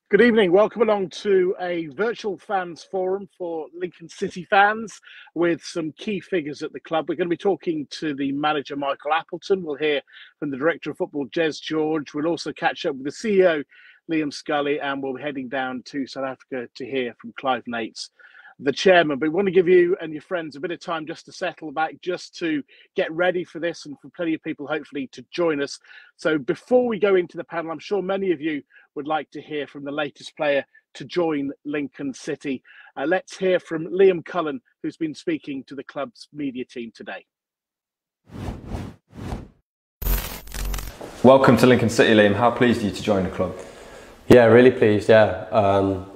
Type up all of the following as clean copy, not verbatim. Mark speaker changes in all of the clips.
Speaker 1: Good evening. Welcome along to a virtual fans forum for Lincoln City fans with some key figures at the club. We're going to be talking to the manager, Michael Appleton. We'll hear from the director of football, Jez George. We'll also catch up with the CEO, Liam Scully, and we'll be heading down to South Africa to hear from Clive Nates, the chairman. But we want to give you and your friends a bit of time just to settle back, just to get ready for this, and for plenty of people hopefully to join us. So before we go into the panel, I'm sure many of you would like to hear from the latest player to join Lincoln City. Let's hear from Liam Cullen, who's been speaking to the club's media team today.
Speaker 2: Welcome to Lincoln City, Liam. How pleased are you to join the club?
Speaker 3: Yeah, really pleased, yeah.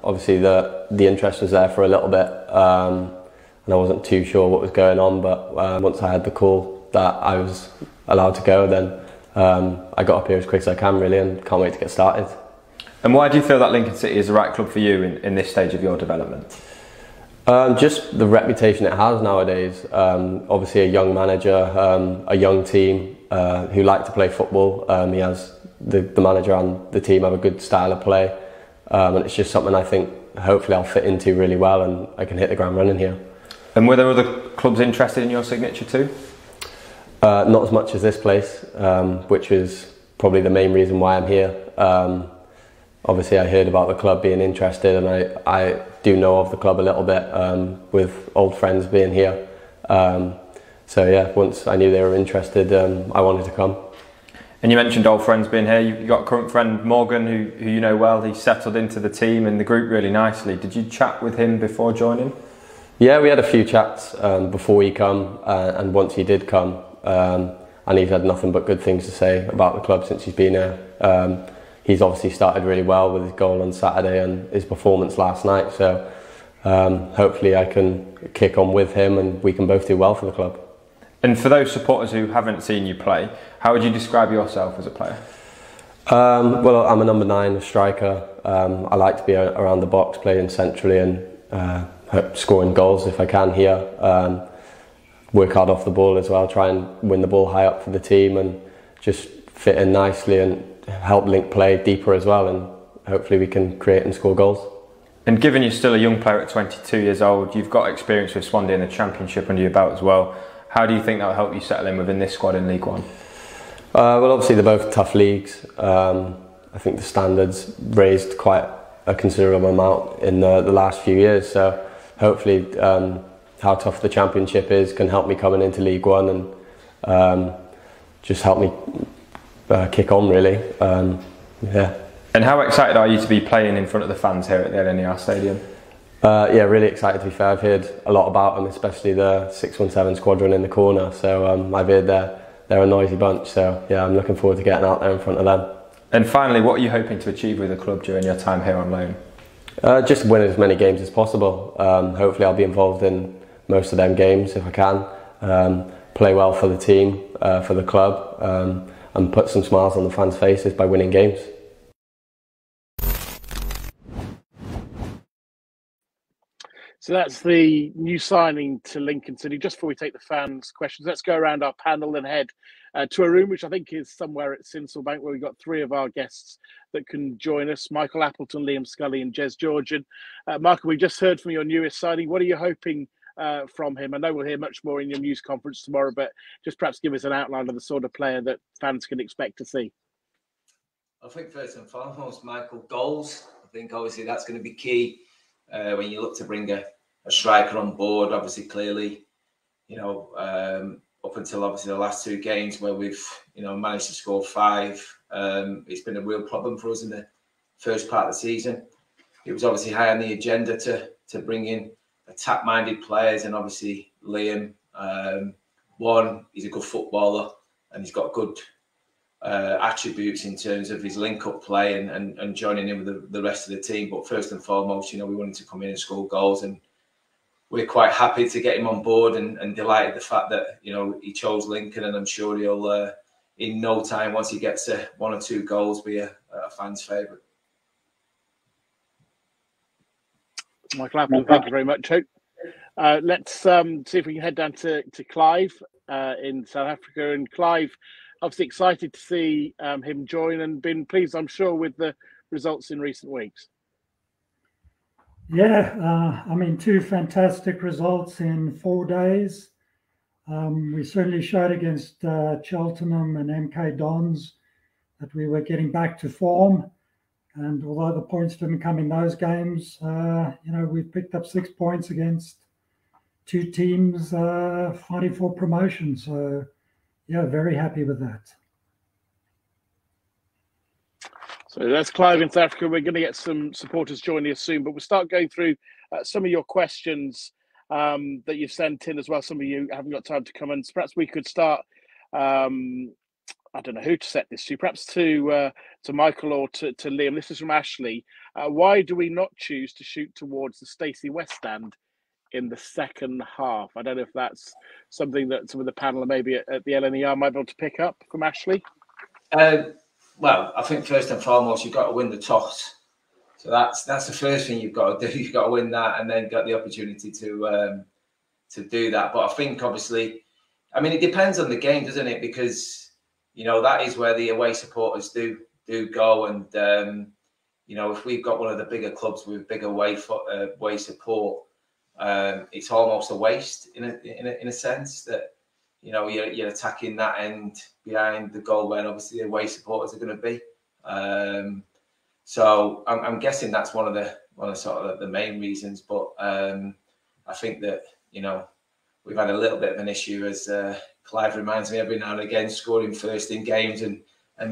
Speaker 3: Obviously the interest was there for a little bit, and I wasn't too sure what was going on, but once I had the call that I was allowed to go, then I got up here as quick as I can, really, and can't wait to get started.
Speaker 2: And why do you feel that Lincoln City is the right club for you in this stage of your development?
Speaker 3: Just the reputation it has nowadays. Obviously a young manager, a young team who like to play football. He has the manager and the team have a good style of play, and it's just something I think hopefully I'll fit into really well and I can hit the ground running here.
Speaker 2: And were there other clubs interested in your signature too?
Speaker 3: Not as much as this place, which is probably the main reason why I'm here. Obviously I heard about the club being interested, and I do know of the club a little bit with old friends being here. So yeah, once I knew they were interested, I wanted to come.
Speaker 2: And you mentioned old friends being here. You've got a current friend, Morgan, who you know well. He settled into the team and the group really nicely. Did you chat with him before joining? Yeah, we had a few chats before he come, and once he did come, and he's had nothing but good things to say about the club since he's been here. He's obviously started really well with his goal on Saturday and his performance last night, so hopefully I can kick on with him and we can both do well for the club. And for those supporters who haven't seen you play, how would you describe yourself as a player?
Speaker 3: Well, I'm a number 9, a striker. I like to be around the box, playing centrally and scoring goals if I can here. Work hard off the ball as well, try and win the ball high up for the team and just fit in nicely and help Link play deeper as well, and hopefully we can create and score goals.
Speaker 2: And given you're still a young player at 22 years old, you've got experience with Swansea in the Championship under your belt as well. How do you think that will help you settle in within this squad in League One?
Speaker 3: Well, obviously they're both tough leagues. I think the standards raised quite a considerable amount in the last few years, so hopefully how tough the Championship is can help me coming into League One and just help me kick on, really. Yeah.
Speaker 2: And how excited are you to be playing in front of the fans here at the LNER Stadium?
Speaker 3: Yeah, really excited to be fair. I've heard a lot about them, especially the 617 squadron in the corner, so I've heard they're a noisy bunch, so yeah, I'm looking forward to getting out there in front of them.
Speaker 2: And finally, what are you hoping to achieve with the club during your time here on loan?
Speaker 3: Just win as many games as possible. Hopefully I'll be involved in most of them games if I can. Play well for the team, for the club, and put some smiles on the fans' faces by winning games.
Speaker 1: So that's the new signing to Lincoln City. Just before we take the fans' questions, let's go around our panel and head to a room which I think is somewhere at Sinsel Bank, where we've got 3 of our guests that can join us: Michael Appleton, Liam Scully and Jez George. And Michael, we just heard from your newest signing. What are you hoping from him? I know we'll hear much more in your news conference tomorrow, but just perhaps give us an outline of the sort of player that fans can expect to see.
Speaker 4: I think first and foremost, Michael, goals. I think obviously that's going to be key when you look to bring a striker on board. Obviously, clearly, up until obviously the last 2 games where we've managed to score 5, it's been a real problem for us in the first part of the season. It was obviously high on the agenda to bring in attack-minded players, and obviously Liam, he's a good footballer and he's got good attributes in terms of his link-up play and joining in with the rest of the team. But first and foremost, we wanted to come in and score goals, and we're quite happy to get him on board and delighted the fact that he chose Lincoln, and I'm sure he'll in no time, once he gets 1 or 2 goals, be a fan's favourite.
Speaker 1: Michael Appleton, thank you very much. Let's see if we can head down to Clive in South Africa. And Clive, obviously excited to see him join and been pleased, I'm sure, with the results in recent weeks.
Speaker 5: Yeah, I mean, 2 fantastic results in 4 days. We certainly showed against Cheltenham and MK Dons that we were getting back to form. And although the points didn't come in those games, we picked up 6 points against 2 teams fighting for promotion. So, yeah, very happy with that.
Speaker 1: So that's Clive in South Africa. We're going to get some supporters joining us soon, but we'll start going through some of your questions that you've sent in as well. Some of you haven't got time to come in. So perhaps we could start. I don't know who to set this to. Perhaps to Michael or to Liam. This is from Ashley. Why do we not choose to shoot towards the Stacey West stand in the second half? I don't know if that's something that some of the panel maybe at the LNER might be able to pick up from Ashley.
Speaker 4: Well, I think first and foremost, you've got to win the toss. So that's the first thing you've got to do. You've got to win that and then get the opportunity to do that. But I think, obviously, I mean, it depends on the game, doesn't it? Because, that is where the away supporters do go. And, if we've got one of the bigger clubs with bigger away support, it's almost a waste in a sense that, you're attacking that end behind the goal where obviously the away supporters are going to be. So I'm guessing that's one of the main reasons. But I think that we've had a little bit of an issue, as Clive reminds me every now and again, scoring first in games and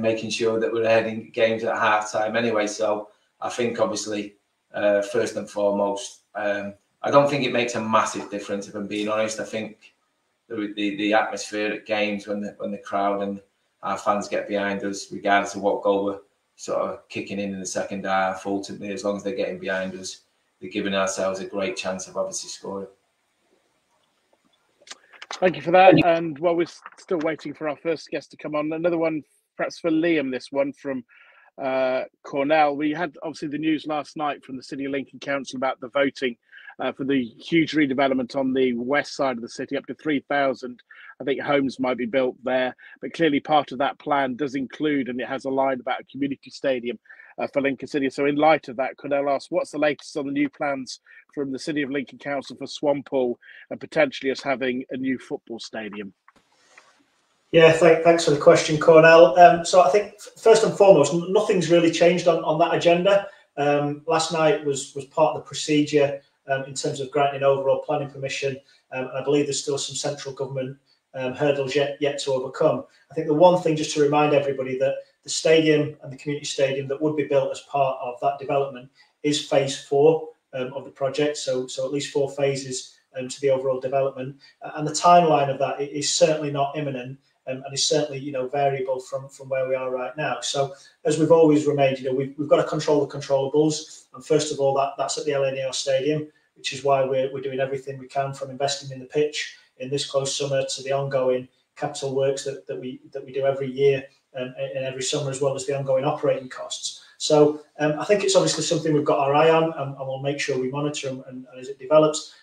Speaker 4: making sure that we're ahead in games at half time anyway. So I think obviously first and foremost, I don't think it makes a massive difference, if I'm being honest. I think the atmosphere at games when the crowd and our fans get behind us, regardless of what goal we're sort of kicking in the second half, ultimately, as long as they're getting behind us, they're giving ourselves a great chance of obviously scoring.
Speaker 1: Thank you for that. And while we're still waiting for our first guest to come on, another one perhaps for Liam, this one from Cornell. We had obviously the news last night from the City of Lincoln Council about the voting for the huge redevelopment on the west side of the city. Up to 3,000, I think, homes might be built there. But clearly part of that plan does include, and it has a line about a community stadium for Lincoln City. So in light of that, Cornell asks, what's the latest on the new plans from the City of Lincoln Council for Swamppool and potentially us having a new football stadium?
Speaker 6: Yeah, thanks for the question, Cornell. So I think first and foremost, nothing's really changed on that agenda. Last night was part of the procedure in terms of granting overall planning permission. And I believe there's still some central government hurdles yet to overcome. I think the one thing, just to remind everybody, that the stadium and the community stadium that would be built as part of that development is phase 4 of the project. So at least 4 phases to the overall development. And the timeline of that is certainly not imminent. And is certainly, variable from where we are right now. So as we've always remained, we've got to control the controllables. And first of all, that's at the LNER Stadium, which is why we're doing everything we can, from investing in the pitch in this close summer to the ongoing capital works that we do every year and every summer, as well as the ongoing operating costs. So I think it's obviously something we've got our eye on, and we'll make sure we monitor them and as it develops.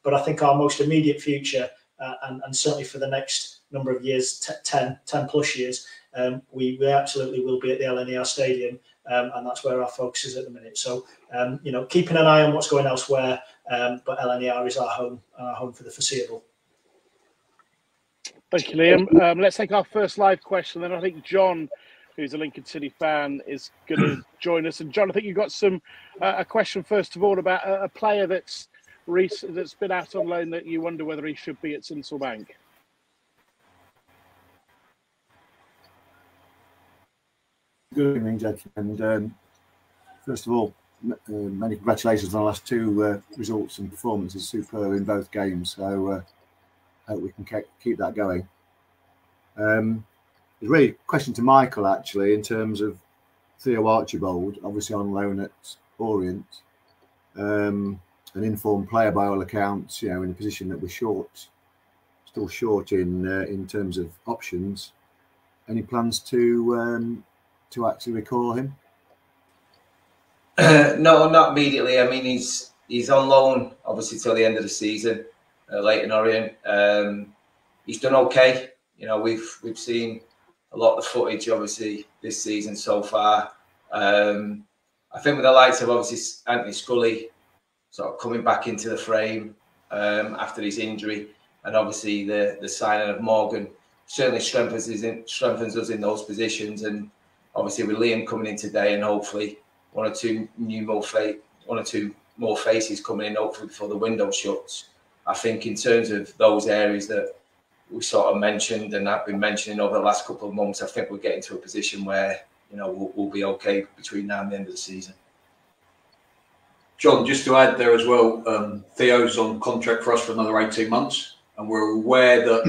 Speaker 6: But I think our most immediate future, and certainly for the next number of years, 10 plus years, we absolutely will be at the LNER Stadium, and that's where our focus is at the minute. So, keeping an eye on what's going elsewhere, but LNER is our home for the foreseeable.
Speaker 1: Thank you, Liam. Let's take our first live question. Then I think John, who's a Lincoln City fan, is going to join us. And John, I think you've got a question first of all about a player that's been out on loan that you wonder whether he should be at Sincil Bank.
Speaker 7: Good evening, gentlemen. And first of all, many congratulations on the last 2 results and performances. Superb in both games. So hope we can keep that going. It's really a question to Michael, actually, in terms of Theo Archibald, obviously on loan at Orient. An informed player by all accounts, in a position that we're still short in terms of options. Any plans to actually recall him?
Speaker 4: No, not immediately. I mean, he's on loan obviously till the end of the season, late in Orient. He's done okay. We've seen a lot of the footage obviously this season so far. I think with the likes of obviously Anthony Scully sort of coming back into the frame after his injury, and obviously the signing of Morgan certainly strengthens us in those positions. And obviously with Liam coming in today, and hopefully one or two more faces coming in, hopefully before the window shuts. I think in terms of those areas that we sort of mentioned and I've been mentioning over the last couple of months, I think we're getting to a position where, you know, we'll be okay between now and the end of the season.
Speaker 8: John, just to add there as well, Theo's on contract for us for another 18 months. And we're aware that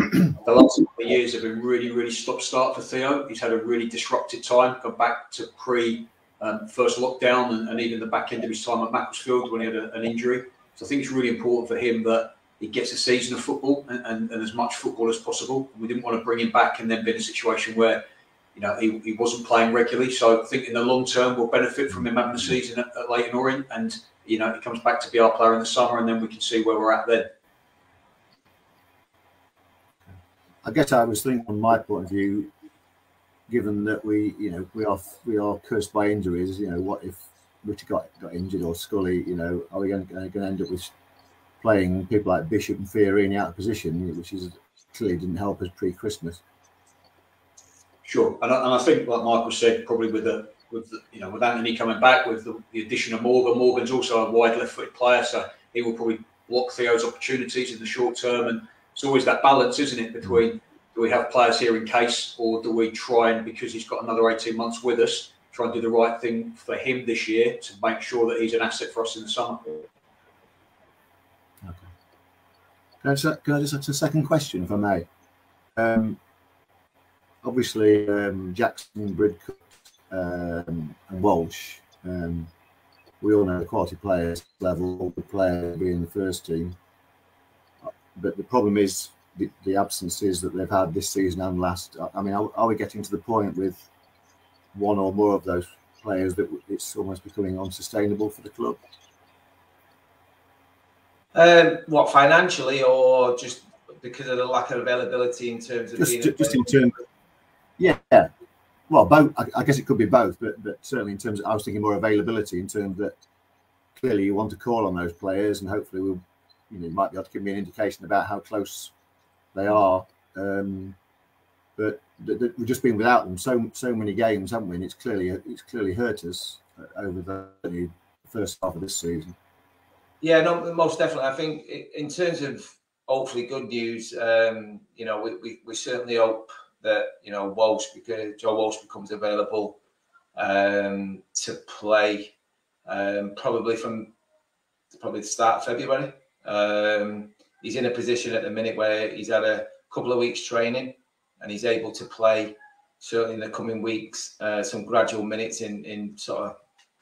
Speaker 8: the last couple of years have been really, really stop-start for Theo. He's had a really disrupted time, gone back to first lockdown and even the back end of his time at Macclesfield when he had an injury. So I think it's really important for him that he gets a season of football and as much football as possible. We didn't want to bring him back and then be in a situation where, you know, he wasn't playing regularly. So I think in the long term, we'll benefit from him having a season at Leyton Orient, and, you know, he comes back to be our player in the summer, and then we can see where we're at then.
Speaker 7: I guess I was thinking from my point of view, given that we are cursed by injuries, you know, what if Richard got injured or Scully, you know, are we going to end up with playing people like Bishop and Fiorini out of position, which is clearly didn't help us pre-Christmas.
Speaker 8: Sure, and I think, like Michael said, probably with Anthony coming back, with the addition of Morgan. Morgan's also a wide left-footed player, so he will probably block Theo's opportunities in the short term. And it's always that balance, isn't it, between do we have players here in case, or do we try and, because he's got another 18 months with us, try and do the right thing for him this year to make sure that he's an asset for us in the summer.
Speaker 7: Okay. Can I just ask a second question, if I may? Obviously, Jackson, Bridcut, and Walsh, we all know the quality players level, all the players being in the first team. But the problem is the absences that they've had this season and last. I mean, are we getting to the point with one or more of those players that it's almost becoming unsustainable for the club?
Speaker 4: What, financially, or just because of the lack of availability in terms of
Speaker 7: just in terms of, yeah, well, both. I guess it could be both, but certainly in terms of, I was thinking more availability in terms that clearly you want to call on those players, and hopefully we'll, you know, you might be able to give me an indication about how close they are. But we've just been without them so many games, haven't we? And it's clearly hurt us over the first half of this season.
Speaker 4: Yeah, no, most definitely. I think in terms of hopefully good news, you know, we certainly hope that, you know, Joe Walsh becomes available to play probably the start of February. He's in a position at the minute where he's had a couple of weeks training and he's able to play certainly in the coming weeks some gradual minutes in sort of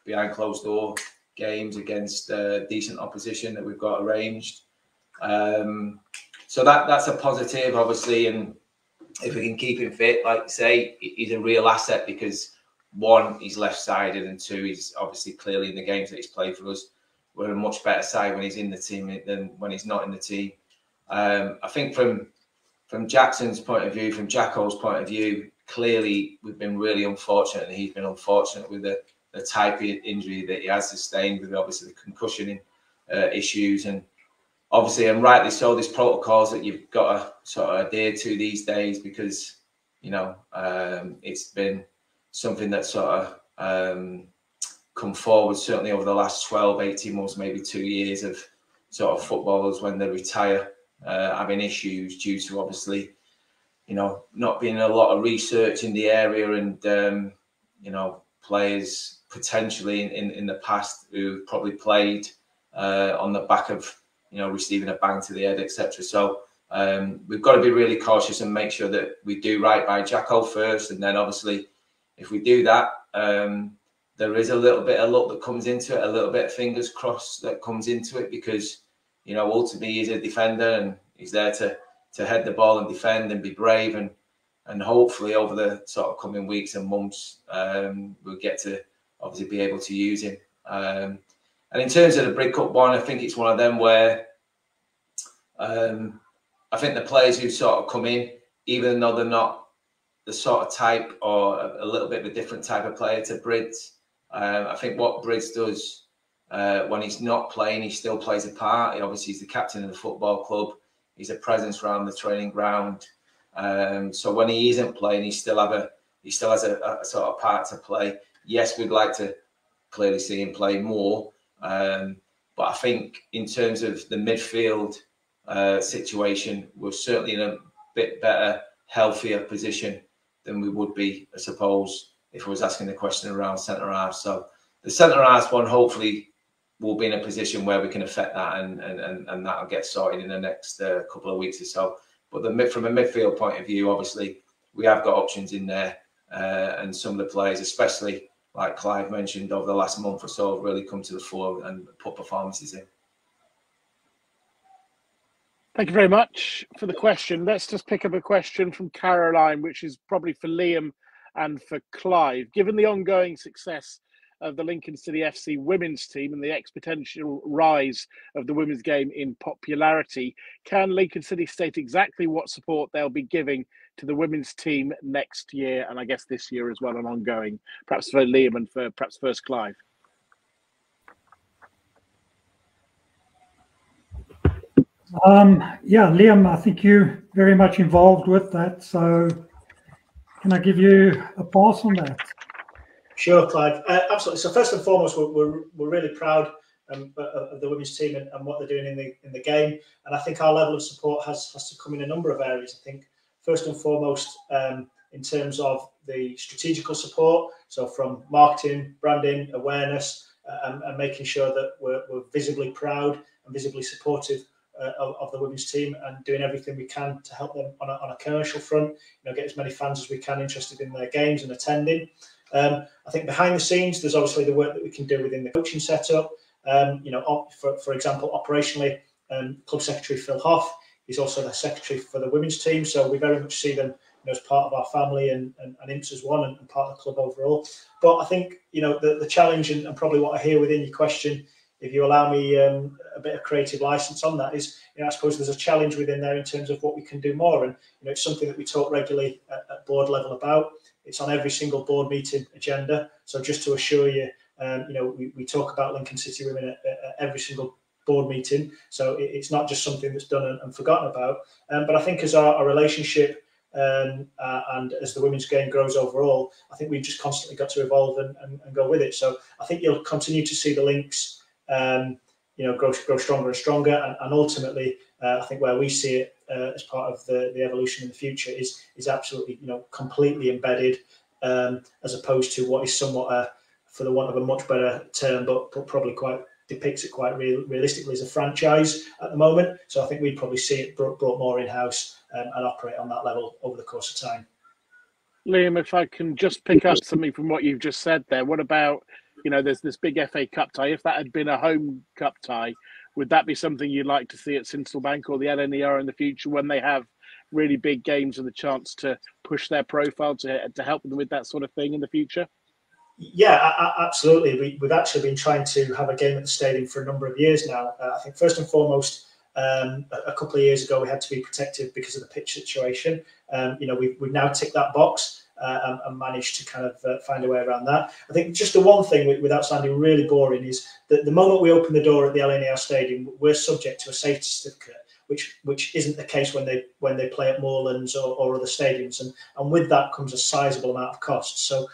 Speaker 4: behind closed door games against decent opposition that we've got arranged. So that's a positive, obviously, and if we can keep him fit, like you say, he's a real asset because one, he's left-sided, and two, he's obviously clearly in the games that he's played for us, we're a much better side when he's in the team than when he's not in the team. I think from Jackson's point of view, from Jacko's point of view, clearly we've been really unfortunate, and he's been unfortunate with the type of injury that he has sustained, with obviously the concussion issues, and obviously, and rightly so, there's protocols that you've got to sort of adhere to these days because, you know, it's been something that sort of come forward certainly over the last 12, 18 months, maybe 2 years of sort of footballers when they retire having issues due to obviously, you know, not being a lot of research in the area, and, you know, players potentially in the past who probably played on the back of, you know, receiving a bang to the head, etc. So we've got to be really cautious and make sure that we do right by Jacko first, and then obviously if we do that, there is a little bit of luck that comes into it, a little bit of fingers crossed that comes into it, because, you know, ultimately he's a defender and he's there to head the ball and defend and be brave, and hopefully over the sort of coming weeks and months we'll get to obviously be able to use him. And in terms of the Bridcut one, I think it's one of them where I think the players who sort of come in, even though they're not the sort of type or a little bit of a different type of player to Brids, I think what Brids does When he's not playing, he still plays a part. Obviously, he's the captain of the football club. He's a presence around the training ground. So when he isn't playing, he still has a sort of part to play. Yes, we'd like to clearly see him play more. But I think in terms of the midfield situation, we're certainly in a bit better, healthier position than we would be, I suppose, if I was asking the question around centre-half. So the centre-half one, hopefully, will be in a position where we can affect that, and that'll get sorted in the next couple of weeks or so. But from a midfield point of view, obviously, we have got options in there, and some of the players, especially like Clive mentioned, over the last month or so, have really come to the fore and put performances in.
Speaker 1: Thank you very much for the question. Let's just pick up a question from Caroline, which is probably for Liam and for Clive. Given the ongoing success of the Lincoln City FC women's team and the exponential rise of the women's game in popularity, can Lincoln City state exactly what support they'll be giving to the women's team next year, and I guess this year as well, and ongoing? Perhaps for Liam and for perhaps first Clive.
Speaker 5: Yeah, Liam, I think you're very much involved with that. So can I give you a pass on that?
Speaker 6: Sure, Clive. Absolutely. So first and foremost, we're really proud of the women's team and what they're doing in the game. And I think our level of support has to come in a number of areas. I think first and foremost, in terms of the strategical support, so from marketing, branding, awareness, and making sure that we're visibly proud and visibly supportive of the women's team, and doing everything we can to help them on a commercial front, get as many fans as we can interested in their games and attending. I think behind the scenes, there's obviously the work that we can do within the coaching setup. For example, operationally, Club Secretary Phil Hoff is also the secretary for the women's team, so we very much see them as part of our family and IMPS as one, and part of the club overall. But I think the challenge, and probably what I hear within your question, if you allow me a bit of creative license on that, is I suppose there's a challenge within there in terms of what we can do more, and it's something that we talk regularly at board level about. It's on every single board meeting agenda. So just to assure you, we talk about Lincoln City Women at every single board meeting. So it's not just something that's done and forgotten about. But I think as our relationship and as the women's game grows overall, I think we've just constantly got to evolve and go with it. So I think you'll continue to see the links grow stronger and stronger, and ultimately I think where we see it as part of the evolution in the future is absolutely completely embedded, as opposed to what is somewhat for the want of a much better term, but probably quite depicts it quite realistically as a franchise at the moment. So I think we'd probably see it brought more in-house and operate on that level over the course of time.
Speaker 1: Liam, if I can just pick up something from what you've just said there, what about there's this big FA Cup tie? If that had been a home cup tie, would that be something you'd like to see at Sincil Bank or the LNER in the future, when they have really big games and the chance to push their profile to help them with that sort of thing in the future?
Speaker 6: Yeah, absolutely. We've actually been trying to have a game at the stadium for a number of years now. I think first and foremost, a couple of years ago we had to be protected because of the pitch situation. We've now ticked that box. And managed to kind of find a way around that. I think just the one thing, without sounding really boring, is that the moment we open the door at the LNER Stadium, we're subject to a safety certificate, which isn't the case when they play at Moorlands or other stadiums, and with that comes a sizable amount of costs. So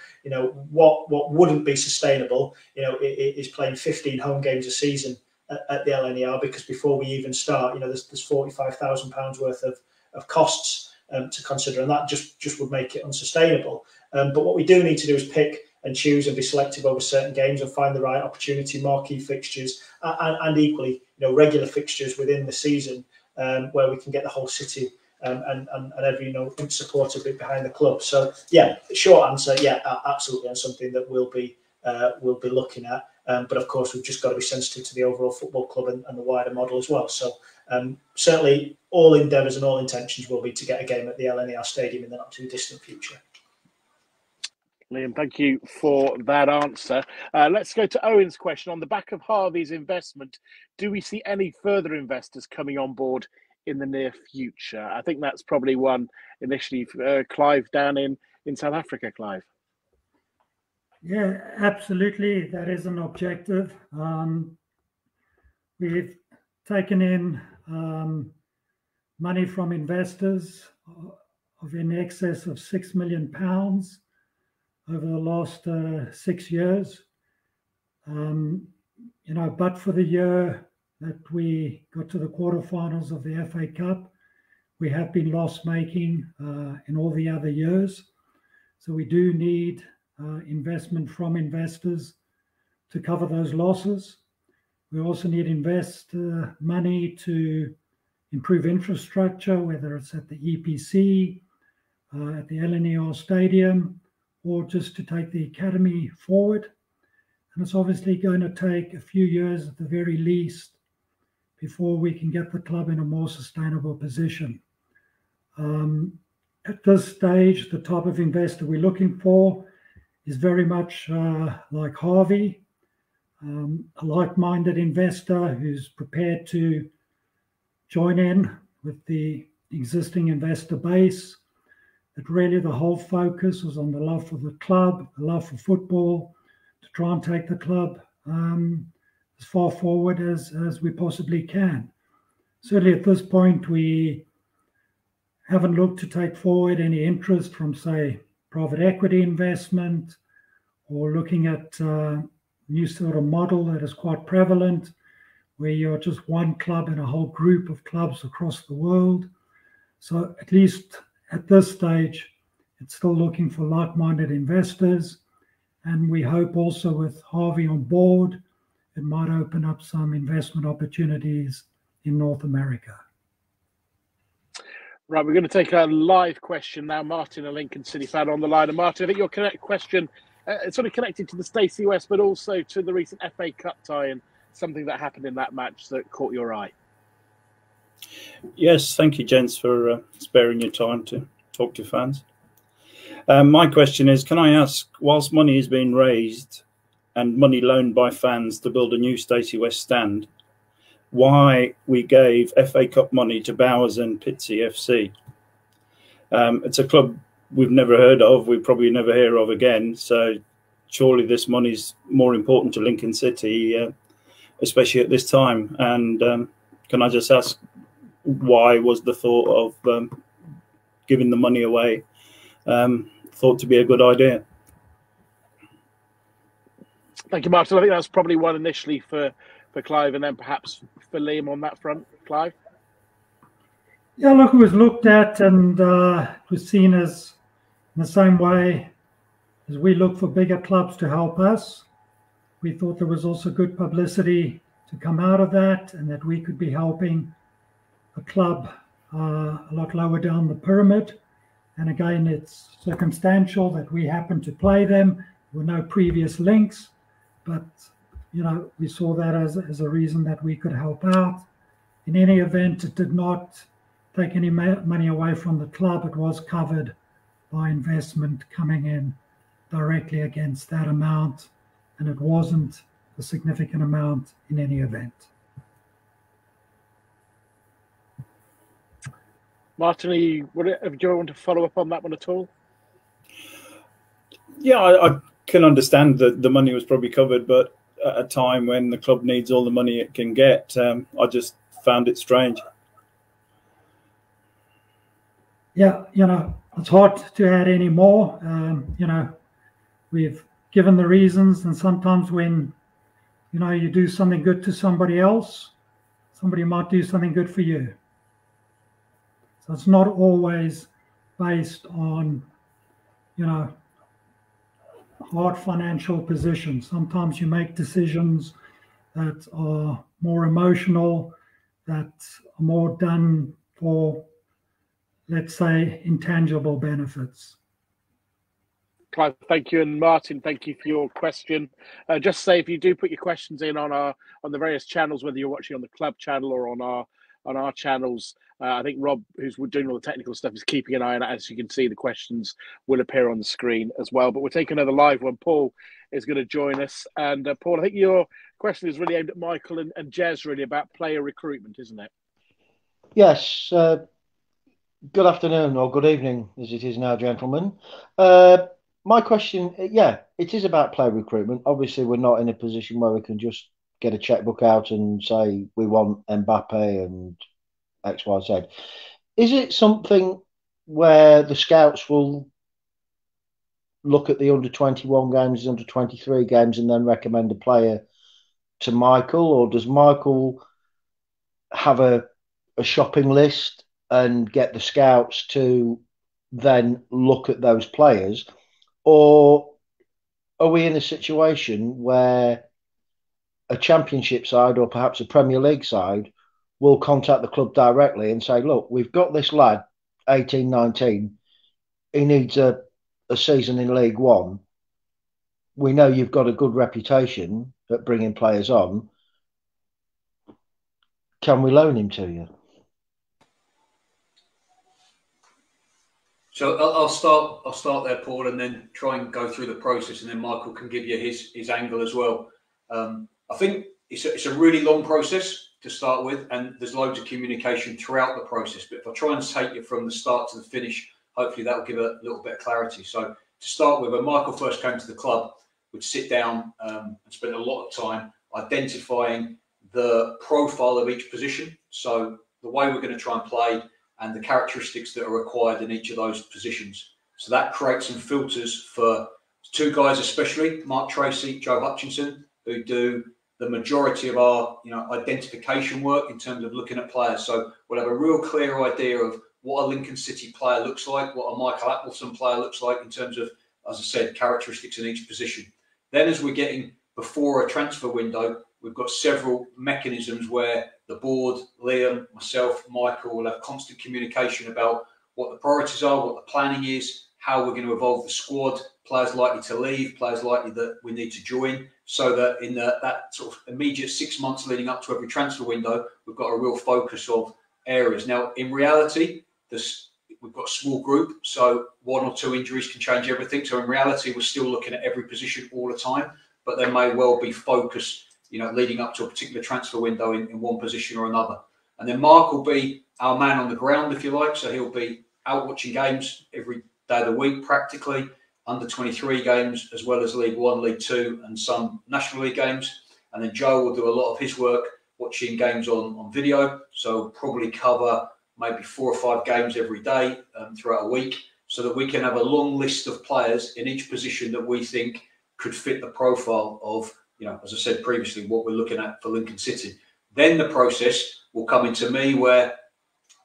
Speaker 6: what wouldn't be sustainable, is playing 15 home games a season at the LNER, because before we even start, there's £45,000 worth of costs to consider, and that just would make it unsustainable. But what we do need to do is pick and choose and be selective over certain games and find the right opportunity, marquee fixtures, and equally, regular fixtures within the season, where we can get the whole city and every supporter behind the club. So yeah, short answer, yeah, absolutely, and something that we'll be looking at. But of course, we've just got to be sensitive to the overall football club and the wider model as well. So certainly, all endeavours and all intentions will be to get a game at the LNER Stadium in the not too distant future.
Speaker 1: Liam, thank you for that answer. Let's go to Owen's question. On the back of Harvey's investment, do we see any further investors coming on board in the near future? I think that's probably one initially, Clive, down in South Africa, Clive.
Speaker 5: Yeah, absolutely. That is an objective. We've taken in money from investors of in excess of £6 million over the last 6 years. But for the year that we got to the quarterfinals of the FA Cup, we have been loss-making in all the other years. So we do need investment from investors to cover those losses. We also need investor money to improve infrastructure, whether it's at the EPC, at the LNER Stadium, or just to take the academy forward. And it's obviously going to take a few years at the very least before we can get the club in a more sustainable position. At this stage, the type of investor we're looking for is very much like Harvey, a like-minded investor who's prepared to join in with the existing investor base. That really the whole focus was on the love for the club, the love for football, to try and take the club as far forward as we possibly can. Certainly at this point, we haven't looked to take forward any interest from, say, private equity investment, or looking at new sort of model that is quite prevalent, where you're just one club in a whole group of clubs across the world. So at least at this stage, it's still looking for like-minded investors. And we hope also with Harvey on board, it might open up some investment opportunities in North America.
Speaker 1: Right, we're going to take a live question now. Martin, a Lincoln City fan on the line. And Martin, I think your question it's sort of connected to the Stacey West, but also to the recent FA Cup tie and something that happened in that match that caught your eye.
Speaker 9: Yes, thank you, gents, for sparing your time to talk to fans. My question is, can I ask, whilst money is being raised and money loaned by fans to build a new Stacey West stand, why we gave FA Cup money to Bowers and Pitsea FC? It's a club we've never heard of, we probably never hear of again, so surely this money's more important to Lincoln City, especially at this time. And can I just ask, why was the thought of giving the money away thought to be a good idea?
Speaker 1: Thank you, Martin. I think that's probably one initially for Clive, and then perhaps for Liam on that front. Clive?
Speaker 5: Yeah, look, it was looked at and it was seen as in the same way as we look for bigger clubs to help us. We thought there was also good publicity to come out of that, and that we could be helping a club a lot lower down the pyramid. And again, it's circumstantial that we happen to play them. There were no previous links, but we saw that as a reason that we could help out. In any event, it did not take any money away from the club. It was covered by investment coming in directly against that amount, and it wasn't a significant amount in any event.
Speaker 1: Martin, do you want to follow up on that one at all?
Speaker 9: Yeah, I can understand that the money was probably covered, but at a time when the club needs all the money it can get, I just found it strange.
Speaker 5: Yeah, it's hard to add any more. We've given the reasons, and sometimes when, you do something good to somebody else, somebody might do something good for you. So it's not always based on, hard financial positions. Sometimes you make decisions that are more emotional, that are more done for, let's say, intangible benefits.
Speaker 1: Clive, thank you, and Martin, thank you for your question. Just say, if you do put your questions in on the various channels, whether you're watching on the club channel or on our channels, I think Rob, who's doing all the technical stuff, is keeping an eye on it. As you can see, the questions will appear on the screen as well. But we'll take another live one. Paul is going to join us. And Paul, I think your question is really aimed at Michael and Jez, really, about player recruitment, isn't it?
Speaker 10: Yes. Good afternoon, or good evening, as it is now, gentlemen. My question, yeah, it is about player recruitment. Obviously, we're not in a position where we can just get a checkbook out and say we want Mbappe and X, Y, Z. Is it something where the scouts will look at the under-21 games, under-23 games, and then recommend a player to Michael, or does Michael have a shopping list and get the scouts to then look at those players? Or are we in a situation where a championship side or perhaps a Premier League side will contact the club directly and say, look, we've got this lad, 18, 19, he needs a season in League One. We know you've got a good reputation at bringing players on. Can we loan him to you?
Speaker 8: So I'll start there, Paul, and then try and go through the process, and then Michael can give you his angle as well. I think it's a really long process to start with, and there's loads of communication throughout the process. But if I try and take you from the start to the finish, hopefully that will give a little bit of clarity. So to start with, when Michael first came to the club, we'd sit down and spend a lot of time identifying the profile of each position. So the way we're going to try and play and the characteristics that are required in each of those positions. So that creates some filters for two guys, especially Mark Tracy, Joe Hutchinson, who do the majority of our identification work in terms of looking at players. So we'll have a real clear idea of what a Lincoln City player looks like, what a Michael Appleton player looks like in terms of, as I said, characteristics in each position. Then as we're getting before a transfer window, we've got several mechanisms where the board, Liam, myself, Michael will have constant communication about what the priorities are, what the planning is, how we're going to evolve the squad, players likely to leave, players likely that we need to join, so that in that sort of immediate 6 months leading up to every transfer window, we've got a real focus of areas. Now, in reality, we've got a small group, so 1 or 2 injuries can change everything. So in reality, we're still looking at every position all the time, but there may well be focus leading up to a particular transfer window in one position or another. And then Mark will be our man on the ground, if you like. So he'll be out watching games every day of the week, practically, under 23 games, as well as League One, League Two, and some National League games. And then Joe will do a lot of his work watching games on video. So probably cover maybe 4 or 5 games every day throughout a week, so that we can have a long list of players in each position that we think could fit the profile of, as I said previously, what we're looking at for Lincoln City. Then the process will come into me where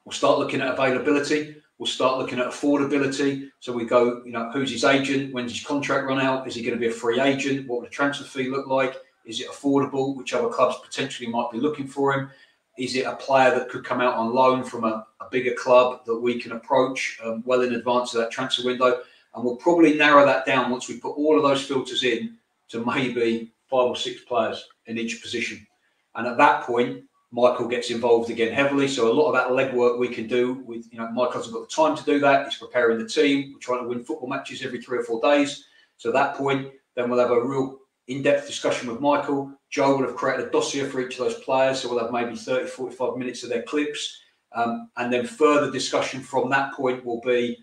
Speaker 8: we'll start looking at availability. We'll start looking at affordability. So we go, who's his agent? When's his contract run out? Is he going to be a free agent? What would a transfer fee look like? Is it affordable? Which other clubs potentially might be looking for him? Is it a player that could come out on loan from a bigger club that we can approach well in advance of that transfer window? And we'll probably narrow that down once we put all of those filters in to maybe 5 or 6 players in each position. And at that point, Michael gets involved again heavily. So a lot of that legwork we can do with, Michael hasn't got the time to do that. He's preparing the team. We're trying to win football matches every 3 or 4 days. So at that point, then we'll have a real in-depth discussion with Michael. Joe will have created a dossier for each of those players. So we'll have maybe 30, 45 minutes of their clips. And then further discussion from that point will be,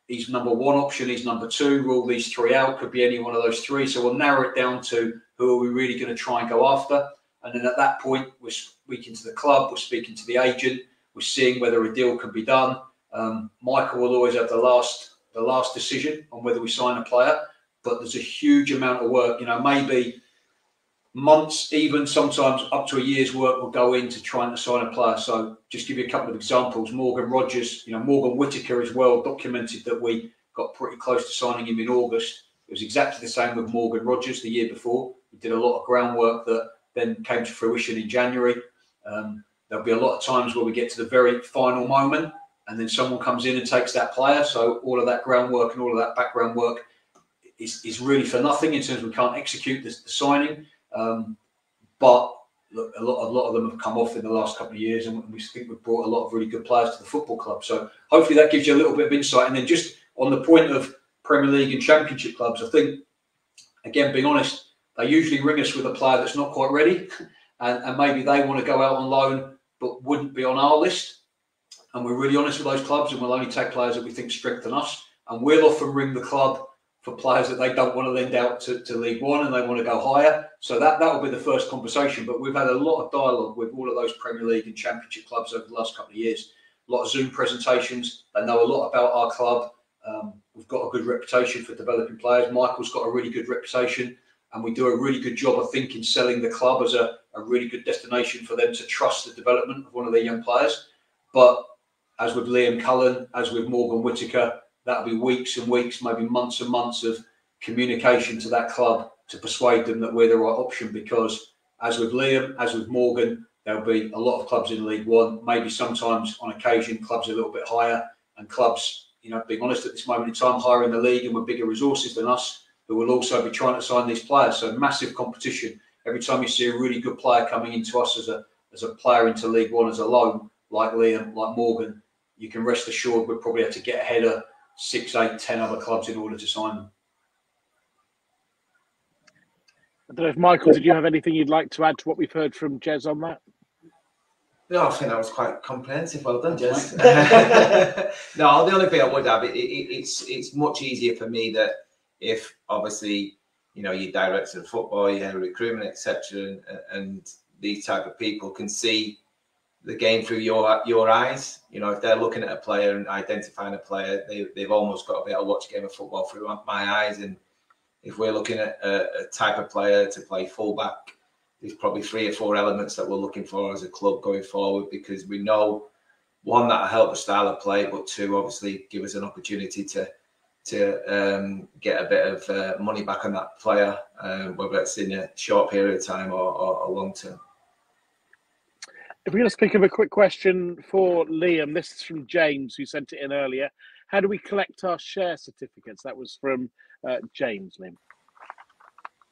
Speaker 8: he's number 1 option, he's number 2, rule these 3 out, could be any one of those 3. So we'll narrow it down to who are we really going to try and go after. And then at that point, we're speaking to the club, we're speaking to the agent, we're seeing whether a deal can be done. Michael will always have the last decision on whether we sign a player, but there's a huge amount of work, maybe months, even sometimes up to a year's work will go into trying to sign a player. So just give you a couple of examples. Morgan Rogers, Morgan Whittaker is well documented that we got pretty close to signing him in August. It was exactly the same with Morgan Rogers the year before. We did a lot of groundwork that then came to fruition in January. There'll be a lot of times where we get to the very final moment and then someone comes in and takes that player. So all of that groundwork and all of that background work is really for nothing in terms of we can't execute the signing. But look, a lot of them have come off in the last couple of years, and we think we've brought a lot of really good players to the football club. So hopefully that gives you a little bit of insight. And then just on the point of Premier League and Championship clubs, I think, again, being honest, they usually ring us with a player that's not quite ready, and maybe they want to go out on loan but wouldn't be on our list. And we're really honest with those clubs, and we'll only take players that we think strengthen us. And we'll often ring the club for players that they don't want to lend out to League One and they want to go higher. So that will be the first conversation. But we've had a lot of dialogue with all of those Premier League and Championship clubs over the last couple of years. A lot of Zoom presentations. They know a lot about our club. We've got a good reputation for developing players. Michael's got a really good reputation, and we do a really good job of selling the club as a really good destination for them to trust the development of one of their young players. But as with Liam Cullen, as with Morgan Whittaker, that'll be weeks and weeks, maybe months and months of communication to that club to persuade them that we're the right option. Because as with Liam, as with Morgan, there'll be a lot of clubs in League One, maybe sometimes on occasion clubs a little bit higher, and clubs, being honest at this moment in time, higher in the league and with bigger resources than us, who will also be trying to sign these players. So massive competition. Every time you see a really good player coming into us as a player into League One as a loan, like Liam, like Morgan, you can rest assured we'll probably have to get ahead of 6, 8, 10 other clubs in order to sign them.
Speaker 1: I don't know if Michael, did you have anything you'd like to add to what we've heard from Jez on that?
Speaker 4: No, I think that was quite comprehensive. Well done, Jez. No, the only thing I would have, it's much easier for me that if obviously, your director of football, your head of recruitment, etc., and these type of people can see the game through your eyes. If they're looking at a player and identifying a player, they've almost got to be able to watch a game of football through my eyes. And if we're looking at a type of player to play fullback, there's probably 3 or 4 elements that we're looking for as a club going forward, because we know, 1, that'll help the style of play, but 2, obviously give us an opportunity to get a bit of money back on that player, whether it's in a short period of time or long term.
Speaker 1: If we're going to speak of a quick question for Liam, this is from James, who sent it in earlier. How do we collect our share certificates? That was from James, Liam.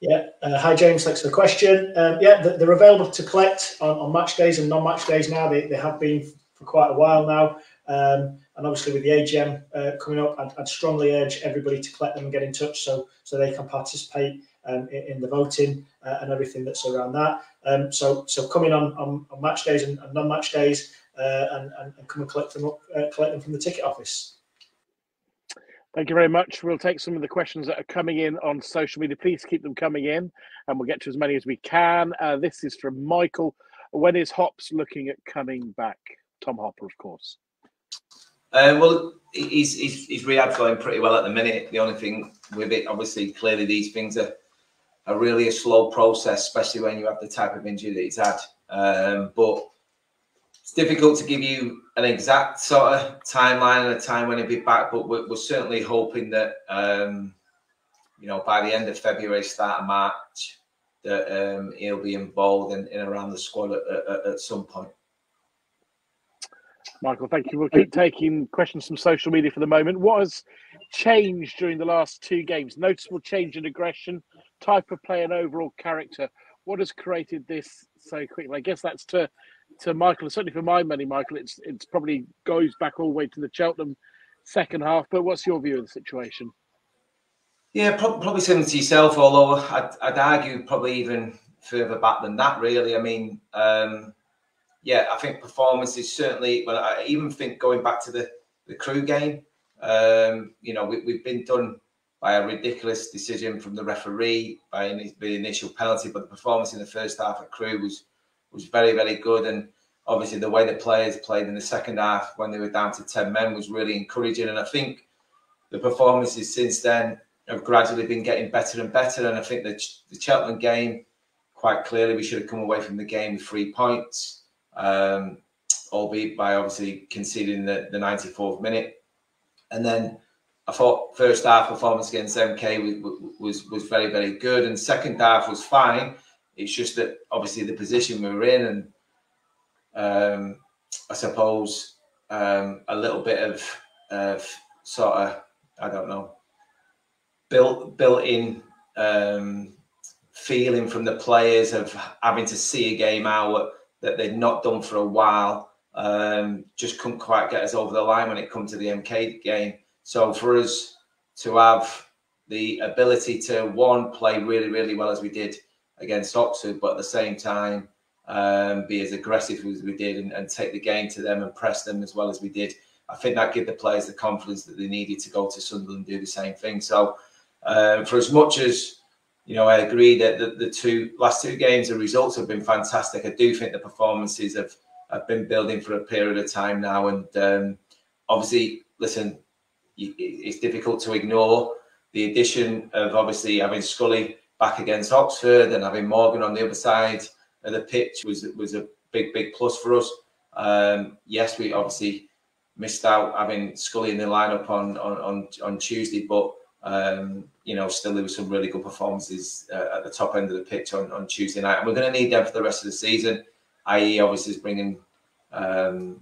Speaker 6: Yeah. Hi, James. Thanks for the question. They're available to collect on match days and non-match days now. They have been for quite a while now. And obviously with the AGM coming up, I'd strongly urge everybody to collect them and get in touch so they can participate in the voting and everything that's around that. So come in on match days and non-match days and come and collect them from the ticket office.
Speaker 1: Thank you very much. We'll take some of the questions that are coming in on social media. Please keep them coming in, and we'll get to as many as we can. This is from Michael. When is Hops looking at coming back? Tom Hopper, of course.
Speaker 4: Well, his rehab's going pretty well at the minute. The only thing with it, obviously, clearly these things are really a slow process, especially when you have the type of injury that he's had. But it's difficult to give you an exact sort of timeline and a time when he'll be back. But we're certainly hoping that, by the end of February, start of March, that he'll be involved in around the squad at some point.
Speaker 1: Michael, thank you. We'll keep taking questions from social media for the moment. What has changed during the last 2 games? Noticeable change in aggression, type of play and overall character. What has created this so quickly? I guess that's to Michael, certainly for my money, Michael, it's probably goes back all the way to the Cheltenham second half. But what's your view of the situation?
Speaker 4: Yeah, probably similar to yourself, although I'd argue probably even further back than that, really. I mean, I think performance is certainly, well, I even think going back to the Crewe game, we've been done by a ridiculous decision from the referee by the initial penalty, but the performance in the first half at Crewe was very, very good. And obviously the way the players played in the second half when they were down to 10 men was really encouraging. And I think the performances since then have gradually been getting better and better. And I think that the Cheltenham game, quite clearly, we should have come away from the game with 3 points, albeit by obviously conceding the 94th minute. And then I thought first half performance against MK was very, very good. And second half was fine. It's just that obviously the position we were in, and I suppose a little bit of sort of, I don't know, built-in feeling from the players of having to see a game out that they'd not done for a while, just couldn't quite get us over the line when it come to the MK game. So for us to have the ability to, one, play really, really well as we did against Oxford, but at the same time be as aggressive as we did and take the game to them and press them as well as we did, I think that gave the players the confidence that they needed to go to Sunderland and do the same thing. So For as much as, you know, I agree that the last two games, the results have been fantastic. I do think the performances have been building for a period of time now. And obviously, listen, it's difficult to ignore the addition of obviously having Scully back against Oxford and having Morgan on the other side of the pitch was a big plus for us. Yes, we obviously missed out having Scully in the lineup on Tuesday, but you know, still there were some really good performances at the top end of the pitch on Tuesday night, and we're going to need them for the rest of the season. i.e., obviously, is bringing Liam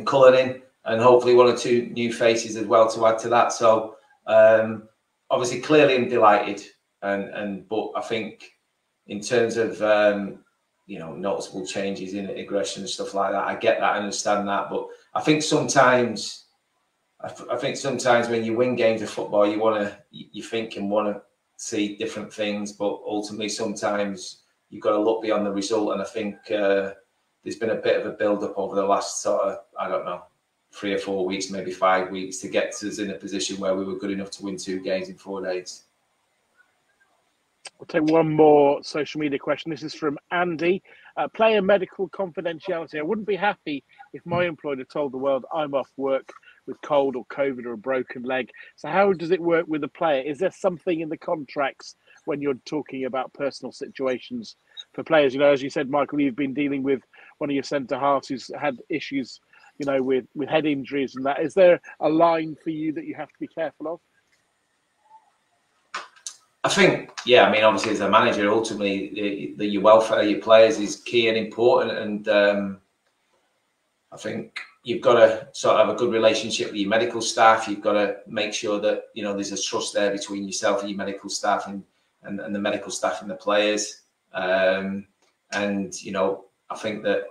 Speaker 4: Cullen in, and hopefully one or two new faces as well to add to that. So obviously, clearly, I'm delighted, but I think in terms of you know, noticeable changes in aggression and stuff like that, I get that, I understand that, but I think sometimes when you win games of football, you think and want to see different things, but ultimately sometimes you've got to look beyond the result. And I think there's been a bit of a build-up over the last sort of, I don't know, 3 or 4 weeks, maybe 5 weeks, to get us in a position where we were good enough to win 2 games in 4 days.
Speaker 1: I'll take one more social media question. This is from Andy. Player medical confidentiality. I wouldn't be happy if my employer told the world I'm off work with cold or COVID or a broken leg. So how does it work with the player? Is there something in the contracts when you're talking about personal situations for players? You know, as you said, Michael, you've been dealing with one of your centre halves who's had issues, you know, with head injuries and that. Is there a line for you that you have to be careful of?
Speaker 4: I think, yeah, I mean, obviously as a manager, ultimately your welfare of your players is key and important. And I think you've got to sort of have a good relationship with your medical staff. You've got to make sure that, you know, there's a trust there between yourself and your medical staff and the medical staff and the players. And, you know, I think that,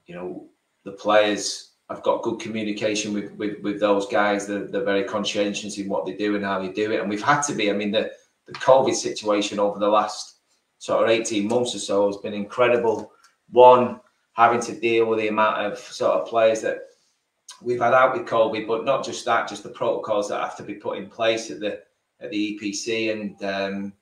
Speaker 4: you know, the players have got good communication with those guys. They're very conscientious in what they do and how they do it. And we've had to be. I mean, the COVID situation over the last sort of 18 months or so has been incredible. One, having to deal with the amount of sort of players that we've had out with COVID, but not just that, just the protocols that have to be put in place at the EPC, and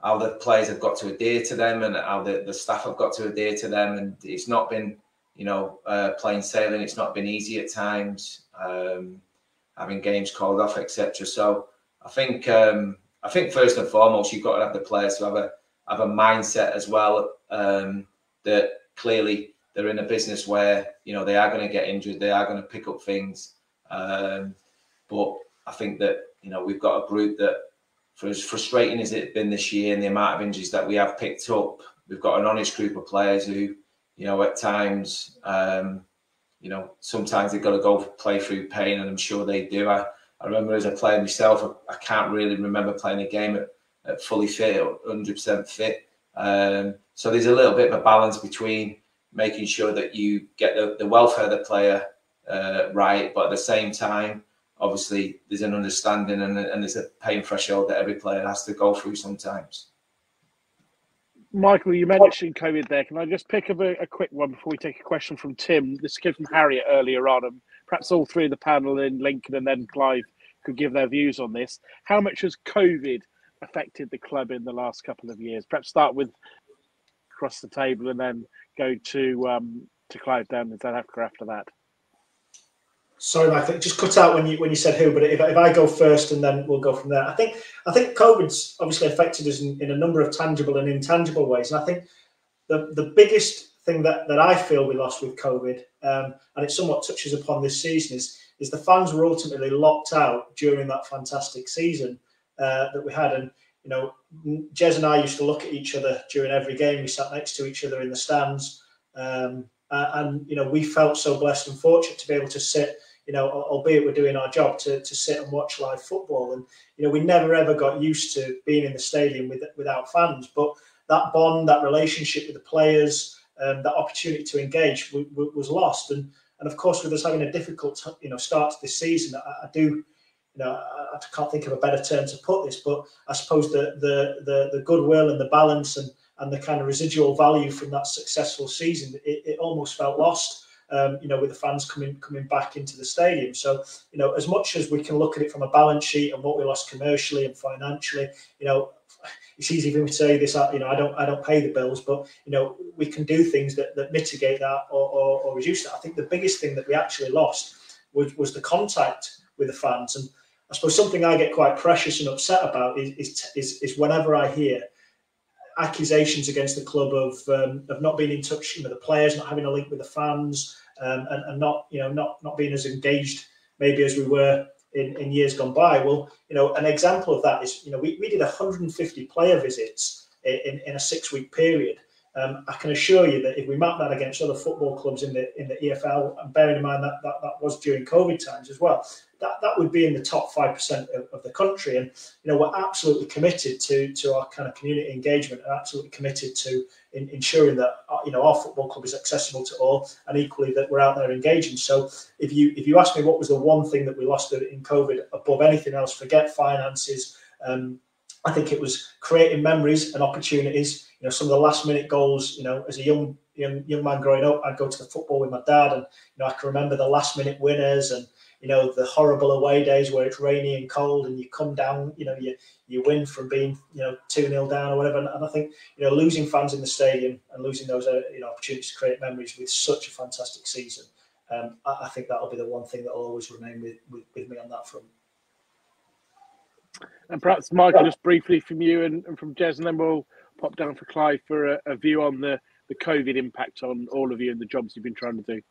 Speaker 4: how the players have got to adhere to them, and how the staff have got to adhere to them. And it's not been, you know, plain sailing. It's not been easy at times, having games called off, etc. So I think first and foremost, you've got to have the players to have a mindset as well, that clearly they're in a business where, you know, they are going to get injured, they are going to pick up things. But I think that, you know, we've got a group that, for as frustrating as it's been this year and the amount of injuries that we have picked up, we've got an honest group of players who, you know, at times, you know, sometimes they've got to go play through pain, and I'm sure they do. I remember as a player myself, I can't really remember playing a game at fully fit or 100% fit. So there's a little bit of a balance between making sure that you get the welfare of the player right, but at the same time, obviously, there's an understanding and there's a pain threshold that every player has to go through sometimes.
Speaker 1: Michael, you mentioned COVID there. Can I just pick up a quick one before we take a question from Tim? This came from Harriet earlier on, and perhaps all three of the panel in Lincoln and then Clive could give their views on this. How much has COVID affected the club in the last couple of years? Perhaps start with across the table and then go to Clive down in South Africa after that.
Speaker 6: Sorry, Mike, it just cut out when you said who, but if I go first and then we'll go from there. I think COVID's obviously affected us in a number of tangible and intangible ways. And I think the biggest thing that I feel we lost with COVID, and it somewhat touches upon this season, is the fans were ultimately locked out during that fantastic season that we had. And, you know, Jez and I used to look at each other during every game. We sat next to each other in the stands. And, you know, we felt so blessed and fortunate to be able to sit, you know, albeit we're doing our job, to sit and watch live football. And, you know, we never, ever got used to being in the stadium without fans. But that bond, that relationship with the players, that opportunity to engage was lost. And of course, with us having a difficult, you know, start to this season, I do, you know, I can't think of a better term to put this, but I suppose the goodwill and the balance and the kind of residual value from that successful season, it almost felt lost. with the fans coming back into the stadium. So, as much as we can look at it from a balance sheet and what we lost commercially and financially, it's easy for me to say this. I don't pay the bills, but we can do things that mitigate that or reduce that. I think the biggest thing that we actually lost was the contact with the fans, and I suppose something I get quite precious and upset about is whenever I hear accusations against the club of not being in touch, the players not having a link with the fans, and not being as engaged maybe as we were in years gone by. Well, an example of that is, we did 150 player visits in a 6-week period. I can assure you that if we map that against other football clubs in the EFL, and bearing in mind that was during COVID times as well, that would be in the top 5% of the country. And we're absolutely committed to our kind of community engagement, and absolutely committed to ensuring that our football club is accessible to all, and equally that we're out there engaging. So if you ask me what was the one thing that we lost in COVID above anything else, forget finances. I think it was creating memories and opportunities. Some of the last minute goals, as a young man growing up, I'd go to the football with my dad, and I can remember the last minute winners, and the horrible away days where it's rainy and cold and you come down, you win from being 2-0 down or whatever. And I think losing fans in the stadium and losing those opportunities to create memories with such a fantastic season, I think that'll be the one thing that will always remain with me on that front.
Speaker 1: And perhaps, Michael, just briefly from you and from Jez, and then we'll pop down for Clive for a view on the COVID impact on all of you and the jobs you've been trying to do.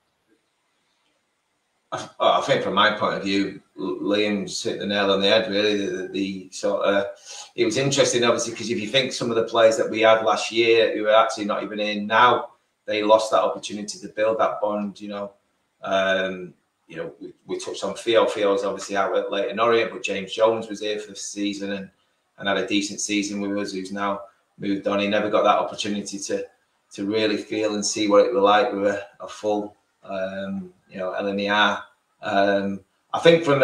Speaker 4: I think from my point of view, Liam's hit the nail on the head, really. The sort of, it was interesting, obviously, because if you think some of the players that we had last year who were actually not even in now, they lost that opportunity to build that bond, we touched on Theo. Theo's obviously out at Leyton Orient, but James Jones was here for the season and had a decent season with us, who's now moved on. He never got that opportunity to really feel and see what it was like with a full LMER. I think from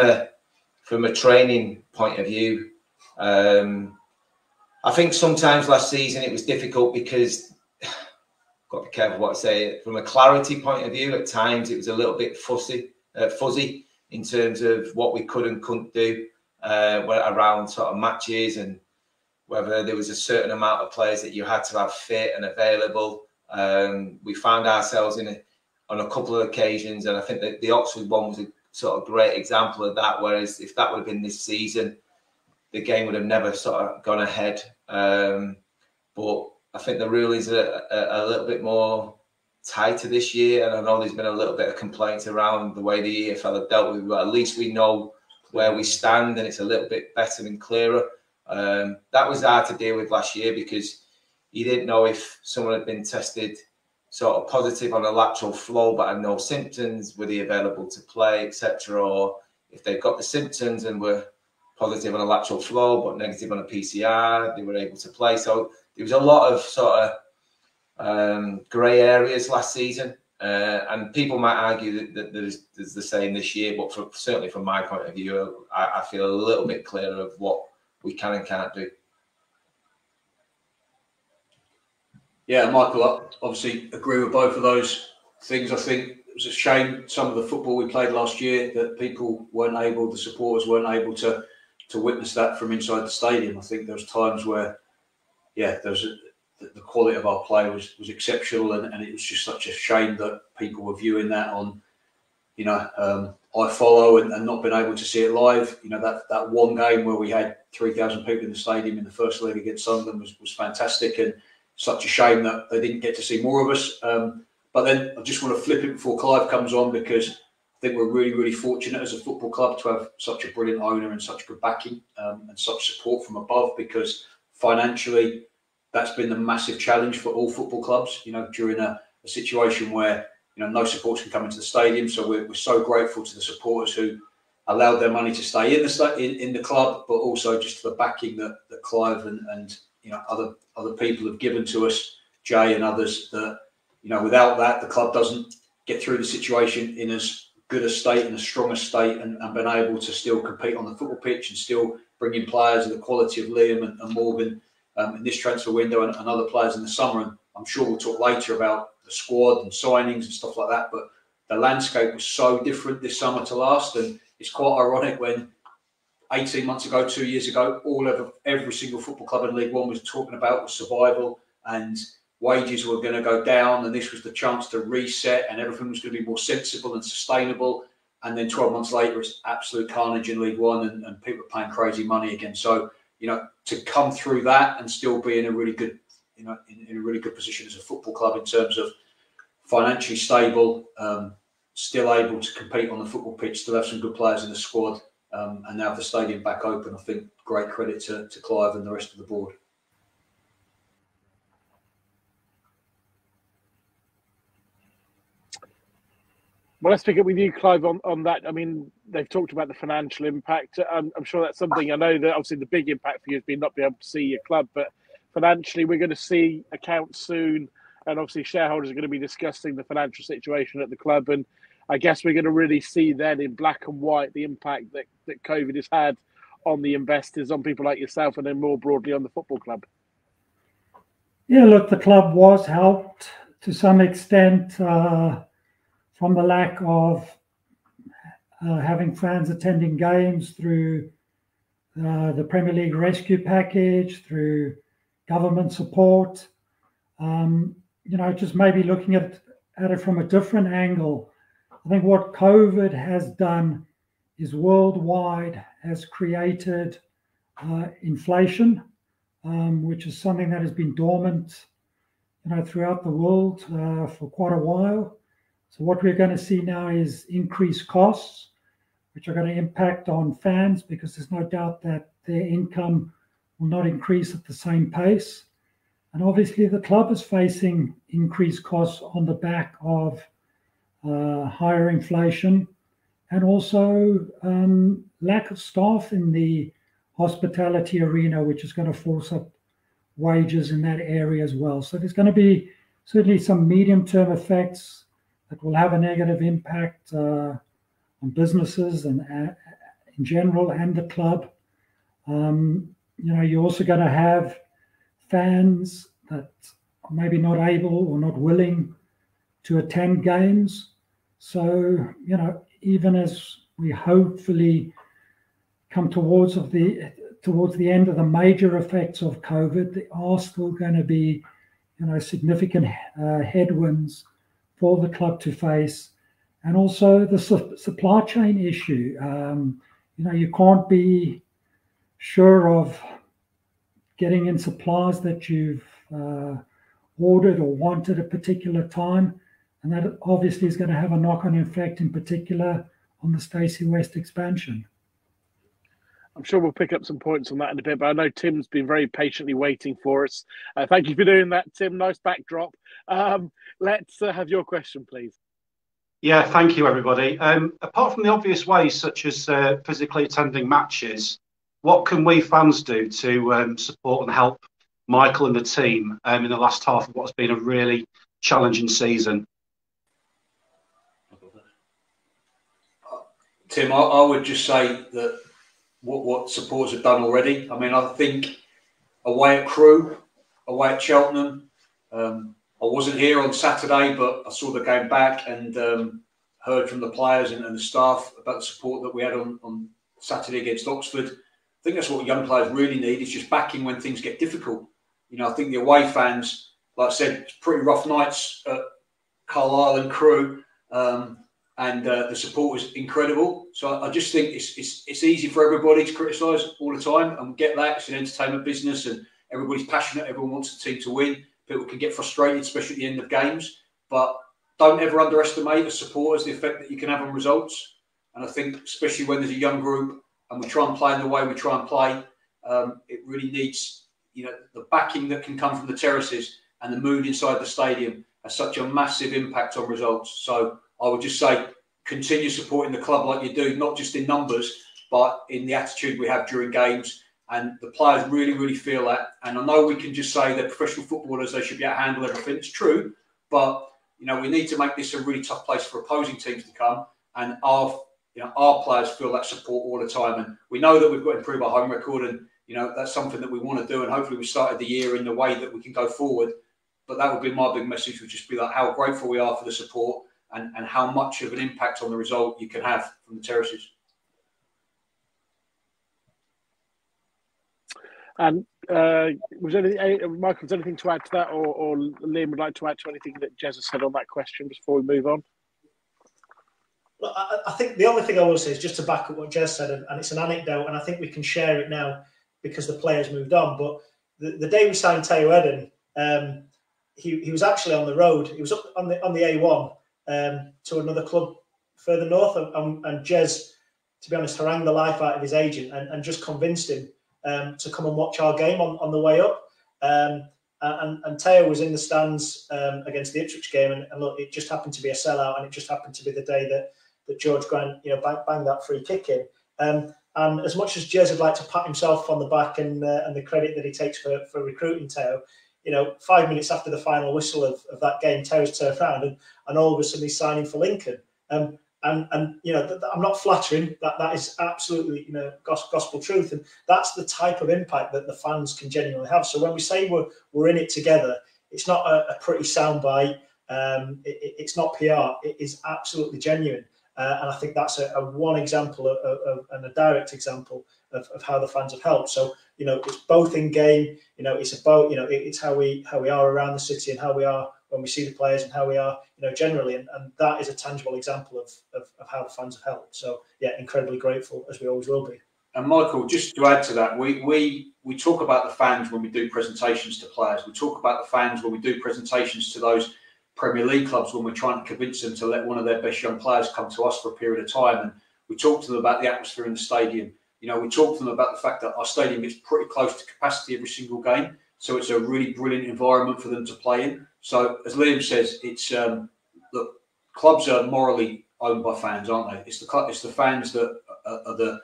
Speaker 4: a training point of view, I think sometimes last season it was difficult because got to be careful what I say. From a clarity point of view, at times it was a little bit fuzzy in terms of what we could and couldn't do around sort of matches, and whether there was a certain amount of players that you had to have fit and available. We found ourselves on a couple of occasions, and I think that the Oxford one was a sort of great example of that. Whereas if that would have been this season, the game would have never sort of gone ahead. But I think the rulings are a little bit more tighter this year, and I know there's been a little bit of complaints around the way the EFL have dealt with it, but at least we know where we stand, and it's a little bit better and clearer. That was hard to deal with last year because you didn't know if someone had been tested sort of positive on a lateral flow but had no symptoms, were they available to play, etc., or if they've got the symptoms and were positive on a lateral flow but negative on a PCR, they were able to play. So there was a lot of sort of grey areas last season, and people might argue that there's the same this year, but certainly from my point of view, I feel a little bit clearer of what we can and can't do.
Speaker 8: Yeah, Michael, I obviously agree with both of those things. I think it was a shame some of the football we played last year that people weren't able, the supporters weren't able to witness that from inside the stadium. I think there was times where, the quality of our play was exceptional, and it was just such a shame that people were viewing that on, iFollow and not being able to see it live. That one game where we had 3,000 people in the stadium in the first leg against Sunderland was fantastic, and such a shame that they didn't get to see more of us. But then I just want to flip it before Clive comes on, because I think we're really, really fortunate as a football club to have such a brilliant owner and such good backing and such support from above, because financially that's been the massive challenge for all football clubs, during a situation where, no supporters can come into the stadium. So we're so grateful to the supporters who allowed their money to stay in the club, but also just to the backing that Clive and other people have given to us, Jay and others, that, without that, the club doesn't get through the situation in as good a state and as strong a state, and been able to still compete on the football pitch and still bring in players of the quality of Liam and Morgan in this transfer window, and other players in the summer. And I'm sure we'll talk later about the squad and signings and stuff like that, but the landscape was so different this summer to last. And it's quite ironic when 18 months ago, 2 years ago, every single football club in League One was talking about was survival and wages were going to go down, and this was the chance to reset and everything was going to be more sensible and sustainable. And then 12 months later, it's absolute carnage in League One, and people are paying crazy money again. So, to come through that and still be in a really good, in a really good position as a football club in terms of financially stable, still able to compete on the football pitch, still have some good players in the squad, and now have the stadium back open, I think great credit to Clive and the rest of the board.
Speaker 1: Well, let's pick up with you, Clive, on that. I mean, they've talked about the financial impact. I'm sure that's something. I know that obviously the big impact for you has been not being able to see your club, but financially, we're going to see accounts soon, and obviously shareholders are going to be discussing the financial situation at the club. And I guess we're going to really see then in black and white the impact that COVID has had on the investors, on people like yourself, and then more broadly on the football club.
Speaker 5: Yeah, look, the club was helped to some extent from the lack of having fans attending games through the Premier League rescue package, through government support. Just maybe looking at it from a different angle. I think what COVID has done is worldwide has created inflation, which is something that has been dormant, throughout the world for quite a while. So what we're going to see now is increased costs, which are going to impact on fans because there's no doubt that their income will not increase at the same pace. And obviously the club is facing increased costs on the back of higher inflation and also lack of staff in the hospitality arena, which is going to force up wages in that area as well. So there's going to be certainly some medium-term effects that will have a negative impact on businesses and in general and the club. You're also going to have fans that are maybe not able or not willing to attend games. So, even as we hopefully come towards the end of the major effects of COVID, there are still going to be, significant headwinds for the club to face, and also the supply chain issue. You can't be sure of getting in supplies that you've ordered or wanted at a particular time, and that obviously is going to have a knock-on effect, in particular on the Stacey West expansion.
Speaker 1: I'm sure we'll pick up some points on that in a bit, but I know Tim's been very patiently waiting for us. Thank you for doing that, Tim. Nice backdrop. Let's have your question, please.
Speaker 11: Yeah, thank you, everybody. Apart from the obvious ways, such as physically attending matches, what can we fans do to support and help Michael and the team in the last half of what's been a really challenging season?
Speaker 8: Tim, I would just say that what supporters have done already. I mean, I think away at Crewe, away at Cheltenham, I wasn't here on Saturday, but I saw the game back and heard from the players and the staff about the support that we had on Saturday against Oxford. I think that's what young players really need, is just backing when things get difficult. I think the away fans, like I said, it's pretty rough nights at Carlisle and Crewe. And the support was incredible. So I just think it's easy for everybody to criticise all the time, and get that. It's an entertainment business, and everybody's passionate. Everyone wants the team to win. People can get frustrated, especially at the end of games. But don't ever underestimate as supporters the effect that you can have on results. And I think, especially when there's a young group and we try and play in the way we try and play, it really needs, the backing that can come from the terraces and the mood inside the stadium has such a massive impact on results. So I would just say, continue supporting the club like you do, not just in numbers, but in the attitude we have during games. And the players really, really feel that. And I know we can just say that professional footballers, they should be able to handle everything. It's true, but we need to make this a really tough place for opposing teams to come. And our players feel that support all the time. And we know that we've got to improve our home record, and that's something that we want to do. And hopefully we started the year in the way that we can go forward. But that would be my big message, would just be like how grateful we are for the support. and how much of an impact on the result you can have from the terraces.
Speaker 1: And was there anything, Michael, was there anything to add to that, or Liam would like to add to anything that Jez has said on that question before we move on?
Speaker 6: Well, I think the only thing I will say is just to back up what Jez said, and it's an anecdote, and I think we can share it now because the players moved on. But the day we signed Teo Eden, he was actually on the road. He was up on the A1 to another club further north, and Jez, to be honest, harangued the life out of his agent and just convinced him to come and watch our game on the way up. And Teo was in the stands against the Ipswich game, and look, it just happened to be a sellout, and it just happened to be the day that George Grant, banged that free kick in. And as much as Jez would like to pat himself on the back and the credit that he takes for recruiting Teo, 5 minutes after the final whistle of that game, Teo's turned around and all of a sudden he's signing for Lincoln. And I'm not flattering. That is absolutely gospel truth, and that's the type of impact that the fans can genuinely have. So when we say we're in it together, it's not a pretty soundbite. It's not PR. It is absolutely genuine. And I think that's a one example and a direct example of how the fans have helped. So, it's both in game, it's about, it's how we are around the city and how we are when we see the players and how we are, generally. And that is a tangible example of how the fans have helped. So, yeah, incredibly grateful, as we always will be.
Speaker 8: And Michael, just to add to that, we talk about the fans when we do presentations to players. We talk about the fans when we do presentations to those Premier League clubs, when we're trying to convince them to let one of their best young players come to us for a period of time. And we talk to them about the atmosphere in the stadium. We talk to them about the fact that our stadium gets pretty close to capacity every single game. So it's a really brilliant environment for them to play in. So as Liam says, it's look, clubs are morally owned by fans, aren't they? It's the fans that are the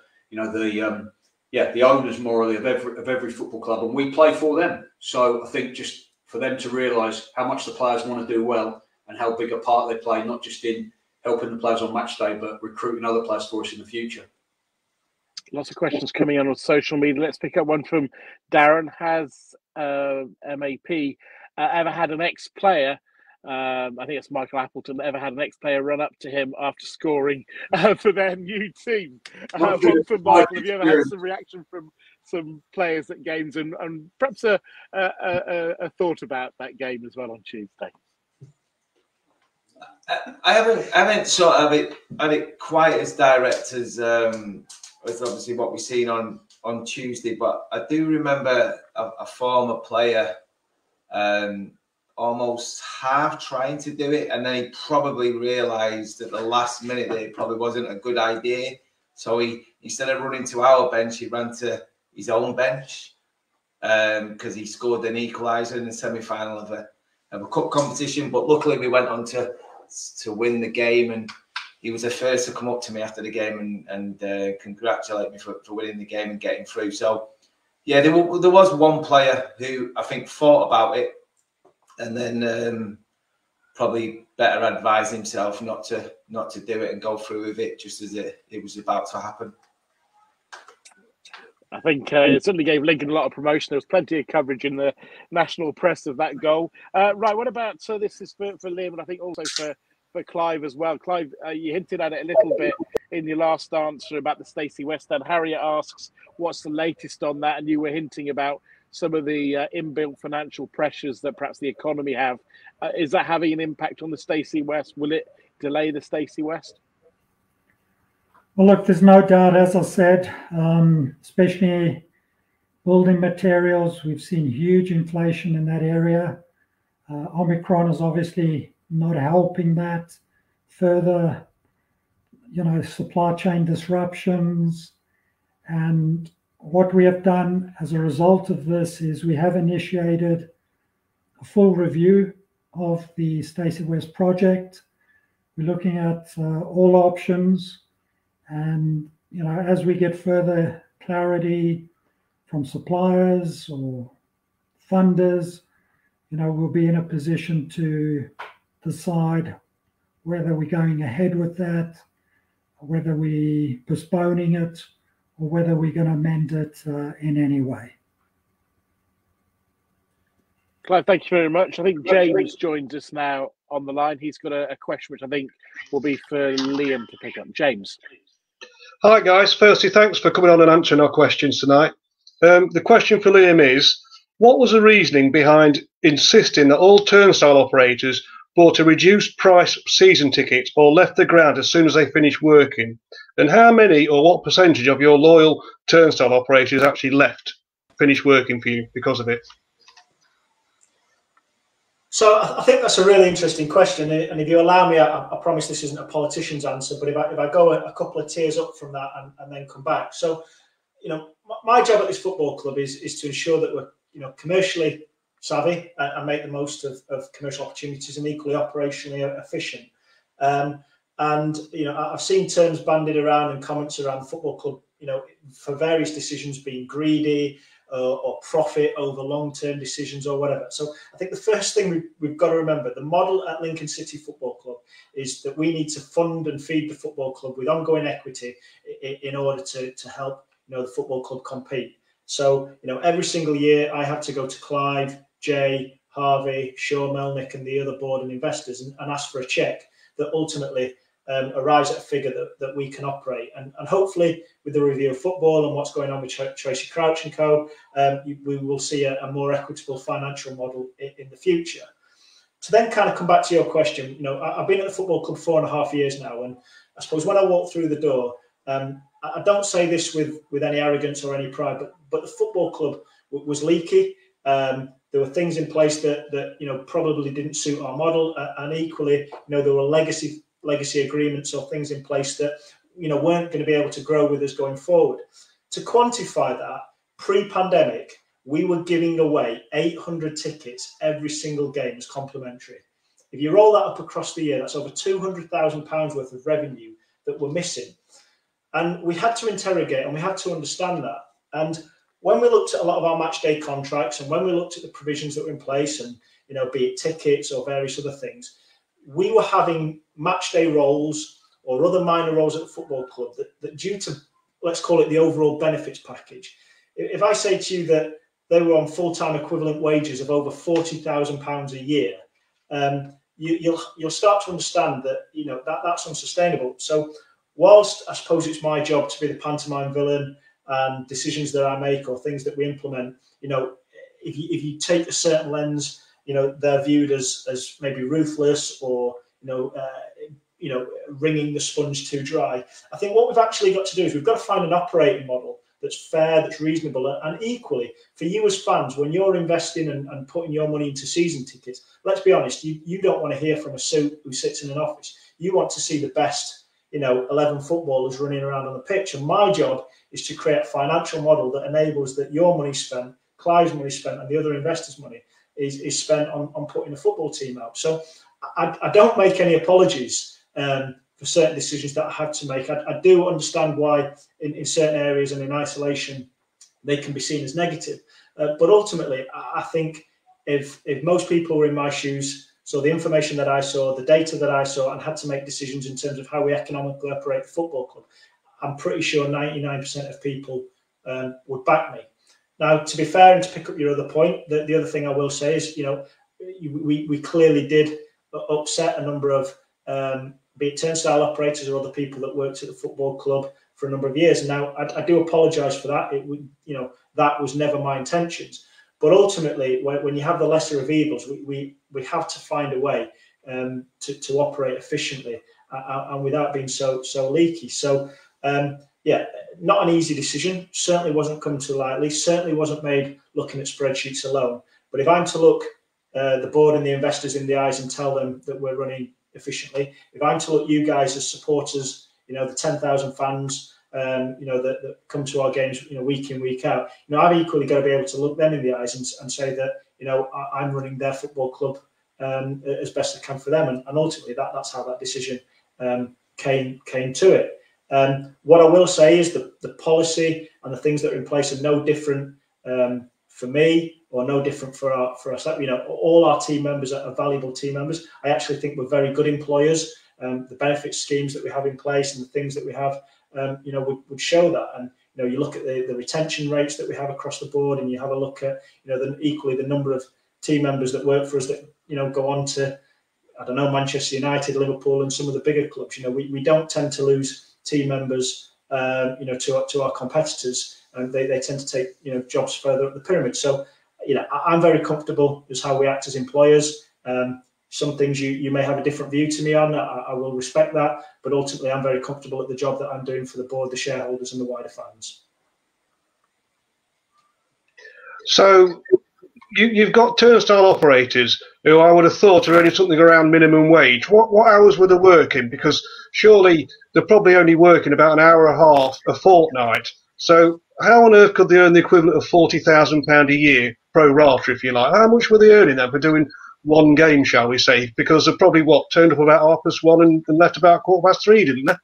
Speaker 8: owners morally of every football club, and we play for them. So I think just for them to realise how much the players want to do well and how big a part they play, not just in helping the players on match day, but recruiting other players for us in the future.
Speaker 1: Lots of questions coming on social media. Let's pick up one from Darren. Has MAP ever had an ex-player, I think it's Michael Appleton, ever had an ex-player run up to him after scoring for their new team? One from Michael. Have you ever had some reaction from some players at games, and perhaps a thought about that game as well on Tuesday?
Speaker 4: I haven't sort of had it quite as direct as obviously what we've seen on Tuesday, but I do remember a former player almost half trying to do it, and then he probably realised at the last minute that it probably wasn't a good idea. So he, instead of running to our bench, he ran to his own bench because he scored an equaliser in the semi-final of a cup competition. But luckily we went on to win the game, and he was the first to come up to me after the game and congratulate me for winning the game and getting through. So yeah, there was one player who I think thought about it and then probably better advised himself not to do it and go through with it just as it was about to happen.
Speaker 1: I think it certainly gave Lincoln a lot of promotion. There was plenty of coverage in the national press of that goal. Right, what about, so this is for Liam, and I think also for Clive as well. Clive, you hinted at it a little bit in your last answer about the Stacey West stand. Harriet asks, what's the latest on that? And you were hinting about some of the inbuilt financial pressures that perhaps the economy have. Is that having an impact on the Stacey West? Will it delay the Stacey West?
Speaker 5: Well, look, there's no doubt, as I said, especially building materials, we've seen huge inflation in that area. Omicron is obviously not helping that. Further, supply chain disruptions. And what we have done as a result of this is we have initiated a full review of the Stacey West project. We're looking at all options. And, as we get further clarity from suppliers or funders, we'll be in a position to decide whether we're going ahead with that, whether we're postponing it, or whether we're going to amend it in any way.
Speaker 1: Clive, thank you very much. I think James joins us now on the line. He's got a question which I think will be for Liam to pick up. James.
Speaker 12: Hi, guys. Firstly, thanks for coming on and answering our questions tonight. The question for Liam is, what was the reasoning behind insisting that all turnstile operators bought a reduced price season ticket or left the ground as soon as they finished working? And how many or what percentage of your loyal turnstile operators actually left, finished working for you because of it?
Speaker 6: So I think that's a really interesting question, and if you allow me, I promise this isn't a politician's answer, but if I go a couple of tiers up from that and then come back. So, you know, my job at this football club is to ensure that we're, you know, commercially savvy and make the most of commercial opportunities and equally operationally efficient. And, you know, I've seen terms bandied around and comments around the football club, you know, for various decisions being greedy, or profit over long-term decisions or whatever. So I think the first thing we've got to remember, the model at Lincoln City Football Club is that we need to fund and feed the football club with ongoing equity in order to help, you know, the football club compete. So, you know, every single year I have to go to Clive, Jay, Harvey, Sean Melnick and the other board and investors and ask for a cheque that ultimately arrives at a figure that we can operate. And hopefully with the review of football and what's going on with Tracy Crouch and co, we will see a more equitable financial model in the future. To then kind of come back to your question, you know, I've been at the football club 4.5 years now, and I suppose when I walk through the door, I don't say this with any arrogance or any pride, but the football club was leaky. There were things in place that you know, probably didn't suit our model, and equally, you know, there were legacy agreements or things in place that, you know, weren't going to be able to grow with us going forward. To quantify that, pre-pandemic, we were giving away 800 tickets every single game as complimentary. If you roll that up across the year, that's over £200,000 worth of revenue that we're missing. And we had to interrogate and we had to understand that. And when we looked at a lot of our match day contracts and when we looked at the provisions that were in place and, you know, be it tickets or various other things, we were having match day roles or other minor roles at the football club that due to, let's call it the overall benefits package. If I say to you that they were on full-time equivalent wages of over £40,000 a year, you'll start to understand that, you know, that's unsustainable. So whilst I suppose it's my job to be the pantomime villain and decisions that I make or things that we implement, you know, if you take a certain lens, you know, they're viewed as maybe ruthless or, you know, wringing the sponge too dry. I think what we've actually got to do is we've got to find an operating model that's fair, that's reasonable, and equally for you as fans, when you're investing and putting your money into season tickets, let's be honest, you don't want to hear from a suit who sits in an office. You want to see the best, you know, 11 footballers running around on the pitch. And my job is to create a financial model that enables that your money spent, Clive's money spent, and the other investors' money is spent on putting a football team out. So I don't make any apologies for certain decisions that I had to make. I do understand why in certain areas and in isolation they can be seen as negative. But ultimately, I think if most people were in my shoes, so the information that I saw, the data that I saw, and had to make decisions in terms of how we economically operate the football club, I'm pretty sure 99% of people would back me. Now, to be fair and to pick up your other point, the other thing I will say is, you know, we clearly did upset a number of be it turnstile operators or other people that worked at the football club for a number of years. And now I do apologise for that. You know, that was never my intentions. But ultimately, when you have the lesser of evils, we have to find a way to operate efficiently and without being so leaky. So yeah, not an easy decision. Certainly wasn't come to lightly. Certainly wasn't made looking at spreadsheets alone. But if I'm to look the board and the investors in the eyes and tell them that we're running efficiently, if I'm to look you guys as supporters, you know, the 10,000 fans, you know, that come to our games, you know, week in, week out, you know, I've equally got to be able to look them in the eyes and say that, you know, I'm running their football club as best I can for them. And ultimately that's how that decision came to it. What I will say is that the policy and the things that are in place are no different for me or no different for us. You know, all our team members are valuable team members. I actually think we're very good employers. The benefit schemes that we have in place and the things that we have, you know, would show that. And, you know, you look at the retention rates that we have across the board and you have a look at, you know, equally the number of team members that work for us that, you know, go on to, I don't know, Manchester United, Liverpool, and some of the bigger clubs. You know, we don't tend to lose team members, you know, to our competitors, and they tend to take, you know, jobs further up the pyramid. So, you know, I'm very comfortable with how we act as employers. Some things you may have a different view to me on. I will respect that, but ultimately, I'm very comfortable at the job that I'm doing for the board, the shareholders, and the wider fans.
Speaker 12: So you've got turnstile operators who I would have thought are earning something around minimum wage. What hours were they working? Because surely they're probably only working about an hour and a half a fortnight. So how on earth could they earn the equivalent of £40,000 a year, pro rata, if you like? How much were they earning then for doing one game, shall we say? Because they probably, turned up about 1:30 and left about 3:15, didn't they?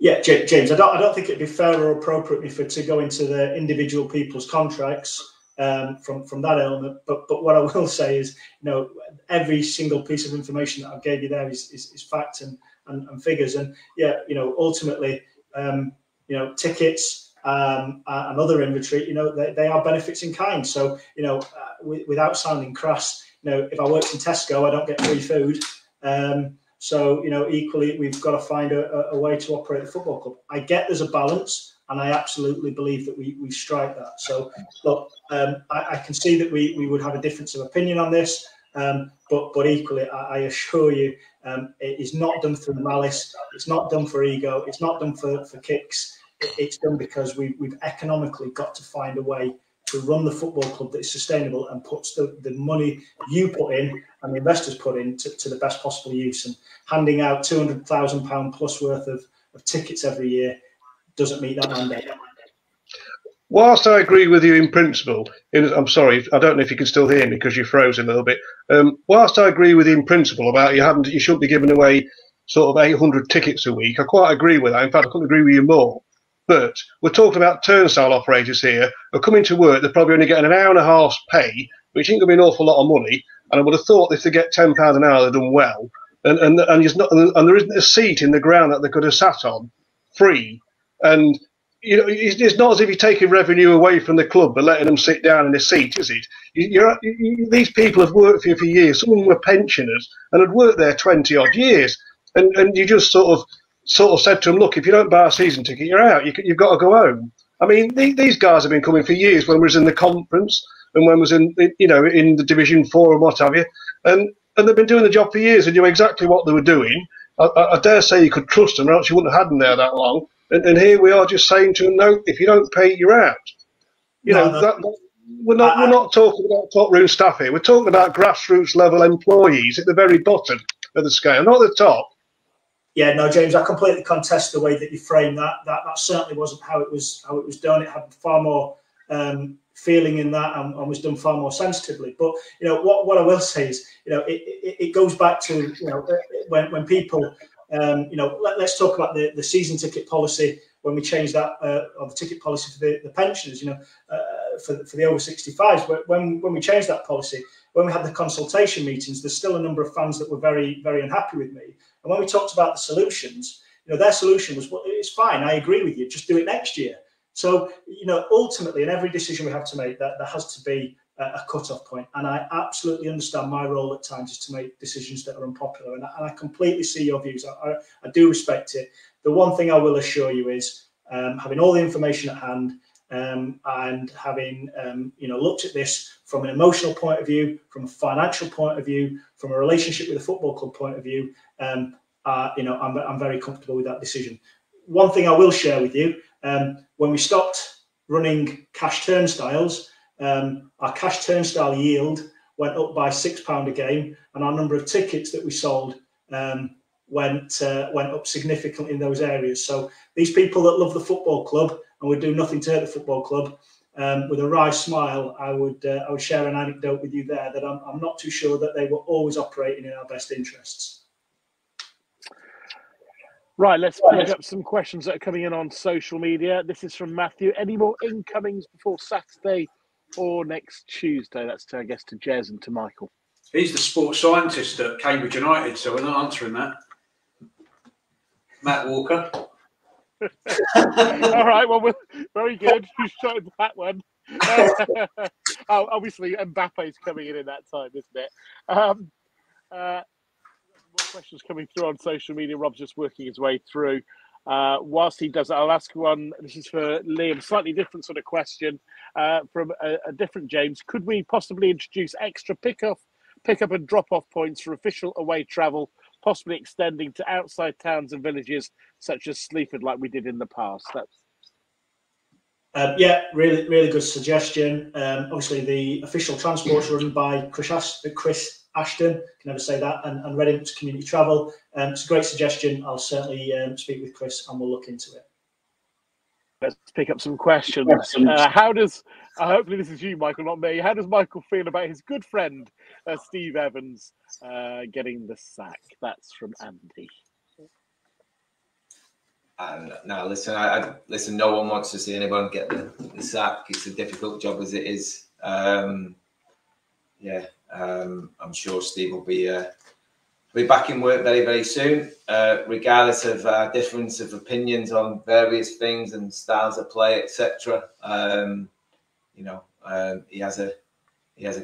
Speaker 6: Yeah, James, I don't think it'd be fair or appropriate for to go into the individual people's contracts from that element. But what I will say is, you know, every single piece of information that I gave you there is fact and figures. And yeah, you know, ultimately, you know, tickets and other inventory, you know, they are benefits in kind. So, you know, without sounding crass, you know, if I worked in Tesco, I don't get free food. So, you know, equally, we've got to find a way to operate the football club. I get there's a balance, and I absolutely believe that we strike that. So, look, I can see that we would have a difference of opinion on this, but equally, I assure you, it is not done through malice. It's not done for ego. It's not done for kicks. It's done because we've economically got to find a way to run the football club that is sustainable and puts the money you put in and the investors put in to the best possible use. And handing out £200,000 plus worth of tickets every year doesn't meet that mandate.
Speaker 12: Whilst I agree with you in principle, I'm sorry, I don't know if you can still hear me because you froze a little bit. Whilst I agree with you in principle about you shouldn't be giving away sort of 800 tickets a week, I quite agree with that. In fact, I couldn't agree with you more. But we're talking about turnstile operators here who are coming to work. They're probably only getting an hour and a half's pay, which ain't going to be an awful lot of money. And I would have thought if they get £10 an hour, they've done well. And there isn't a seat in the ground that they could have sat on free. And you know, it's not as if you're taking revenue away from the club but letting them sit down in a seat, is it? These people have worked for you for years. Some of them were pensioners and had worked there 20 odd years. And you just sort of said to them, look, if you don't buy a season ticket, you're out. You've got to go home. I mean, these guys have been coming for years when we was in the conference and when we was in the Division 4 and what have you. And they've been doing the job for years and knew exactly what they were doing. I dare say you could trust them, or else you wouldn't have had them there that long. And here we are just saying to them, no, if you don't pay, you're out. We're not talking about top room staff here. We're talking about grassroots level employees at the very bottom of the scale, not at the top.
Speaker 6: Yeah, no, James, I completely contest the way that you framed that. That certainly wasn't how it was done. It had far more feeling in that and was done far more sensitively. But you know what I will say is, you know, it goes back to, you know, when people, you know, let's talk about the season ticket policy when we changed that, or the ticket policy for the pensioners. You know, for the over 65s. When we changed that policy, when we had the consultation meetings, there's still a number of fans that were very, very unhappy with me. And when we talked about the solutions, you know, their solution was, well, it's fine. I agree with you. Just do it next year. So, you know, ultimately, in every decision we have to make, there has to be a cut-off point. And I absolutely understand my role at times is to make decisions that are unpopular. And I completely see your views. I do respect it. The one thing I will assure you is, having all the information at hand, and having you know, looked at this from an emotional point of view, from a financial point of view, from a relationship with the football club point of view, you know, I'm very comfortable with that decision. One thing I will share with you, when we stopped running cash turnstiles, our cash turnstile yield went up by £6 a game, and our number of tickets that we sold went up significantly in those areas. So these people that love the football club and would do nothing to hurt the football club, with a wry smile, I would share an anecdote with you there that I'm not too sure that they were always operating in our best interests.
Speaker 1: Right, let's pick up some questions that are coming in on social media. This is from Matthew. Any more incomings before Saturday or next Tuesday? That's I guess to Jez and to Michael.
Speaker 8: He's the sports scientist at Cambridge United, so we're not answering that. Matt Walker.
Speaker 1: All right, well, very good. You showed that one. Oh, obviously Mbappe's coming in that time, isn't it? More questions coming through on social media. Rob's just working his way through. Whilst he does that, I'll ask one. This is for Liam. Slightly different sort of question from a different James. Could we possibly introduce extra pick-up and drop-off points for official away travel, possibly extending to outside towns and villages such as Sleaford, like we did in the past?
Speaker 6: Yeah, really good suggestion. Obviously, the official transport's run by Chris Ashton, can never say that, and Reading Community Travel. It's a great suggestion. I'll certainly speak with Chris and we'll look into it.
Speaker 1: Let's pick up some questions. Hopefully this is you, Michael, not me. How does Michael feel about his good friend, Steve Evans, getting the sack? That's from Andy.
Speaker 4: No, listen, listen, no one wants to see anyone get the sack. It's a difficult job as it is. I'm sure Steve will be back in work very, very soon, regardless of difference of opinions on various things and styles of play, etc. He has a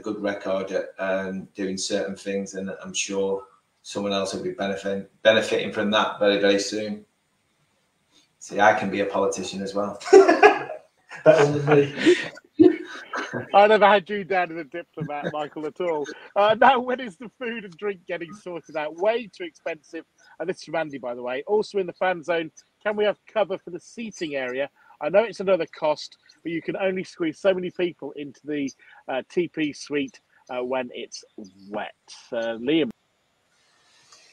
Speaker 4: good record at doing certain things, and I'm sure someone else will be benefiting from that very, very soon. See, I can be a politician as well.
Speaker 6: Better than me.
Speaker 1: I never had you down as a diplomat, Michael, at all. Now, when is the food and drink getting sorted out? Way too expensive. And this is from Andy, by the way. Also in the fan zone, can we have cover for the seating area? I know it's another cost, but you can only squeeze so many people into the TP suite when it's wet. Liam.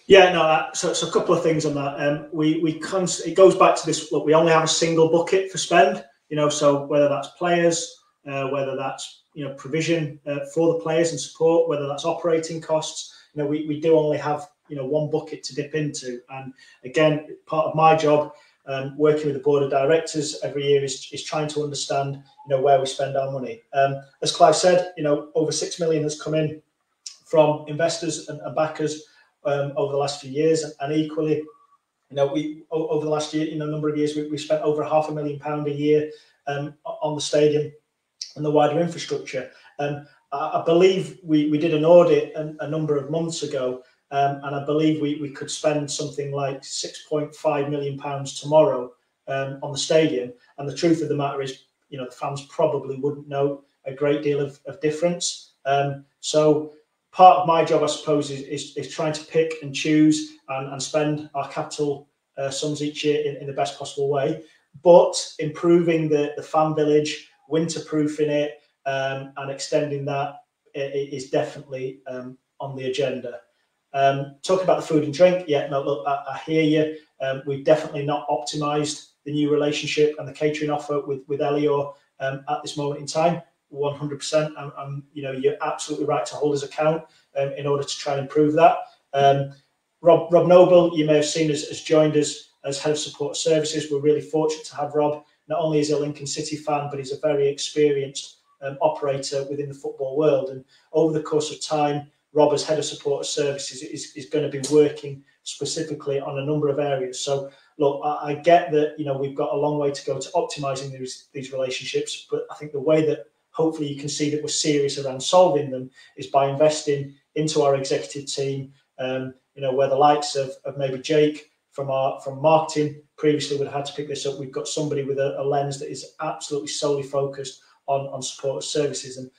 Speaker 6: Yeah, no. So a couple of things on that. It goes back to this. Look, we only have a single bucket for spend. So whether that's players, whether that's provision for the players and support, whether that's operating costs, we do only have one bucket to dip into. And again, part of my job, working with the board of directors every year, is trying to understand where we spend our money. As Clive said, over 6 million has come in from investors and backers over the last few years, and equally, we over the last year, number of years, we spent over £500,000 a year on the stadium and the wider infrastructure. I believe we did an audit a number of months ago, and I believe we could spend something like £6.5 million tomorrow on the stadium. And the truth of the matter is, the fans probably wouldn't know a great deal of difference. So part of my job, I suppose, is trying to pick and choose and spend our capital sums each year in the best possible way. But improving the fan village, winterproofing it, and extending that is definitely on the agenda. Talking about the food and drink, look, I hear you. We've definitely not optimised the new relationship and the catering offer with Elior at this moment in time. 100%. And you're absolutely right to hold us account in order to try and improve that. Rob Noble, you may have seen, has joined us as head of support services. We're really fortunate to have Rob. Not only is he a Lincoln City fan, but he's a very experienced operator within the football world. And over the course of time, Rob, as head of support services, is going to be working specifically on a number of areas. So, look, I get that we've got a long way to go to optimising these relationships, but I think the way that hopefully you can see that we're serious around solving them is by investing into our executive team. Where the likes of maybe Jake from marketing previously would have had to pick this up. We've got somebody with a lens that is absolutely solely focused on support services, and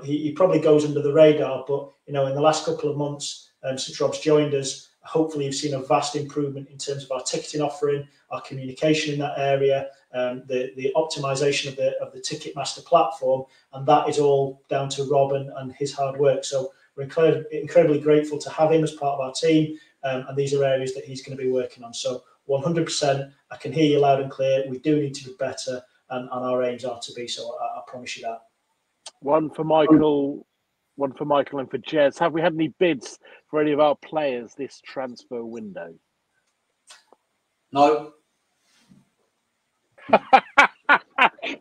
Speaker 6: he probably goes under the radar. But in the last couple of months since Rob's joined us, hopefully you've seen a vast improvement in terms of our ticketing offering, our communication in that area, the optimization of the Ticketmaster platform, and that is all down to Rob and his hard work. So we're incredibly grateful to have him as part of our team, and these are areas that he's going to be working on. So 100%, I can hear you loud and clear. We do need to be better, and our aims are to be. So I promise you that.
Speaker 1: One for Michael and for Jez. Have we had any bids for any of our players this transfer window?
Speaker 8: No.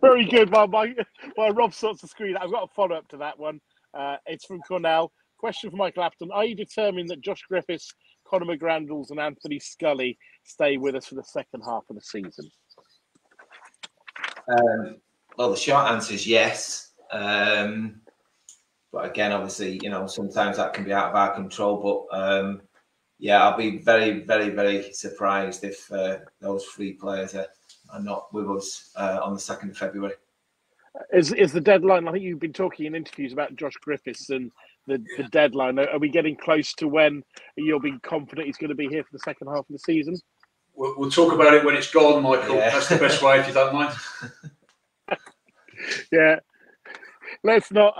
Speaker 1: Very good. While Rob sorts the screen, I've got a follow-up to that one. It's from Cornell. Question for Michael Appleton. Are you determined that Josh Griffiths, Conor McGrandles and Anthony Scully stay with us for the second half of the season?
Speaker 4: Well, the short answer is yes. But again, obviously, sometimes that can be out of our control. But yeah, I'll be very, very, very surprised if those 3 players are not with us on the 2nd of February.
Speaker 1: Is the deadline? I think you've been talking in interviews about Josh Griffiths and the deadline. Are we getting close to when you'll be confident he's going to be here for the second half of the season?
Speaker 8: We'll talk about it when it's gone, Michael.
Speaker 4: Yeah.
Speaker 8: That's the best way, if you don't mind.
Speaker 1: Yeah. Let's not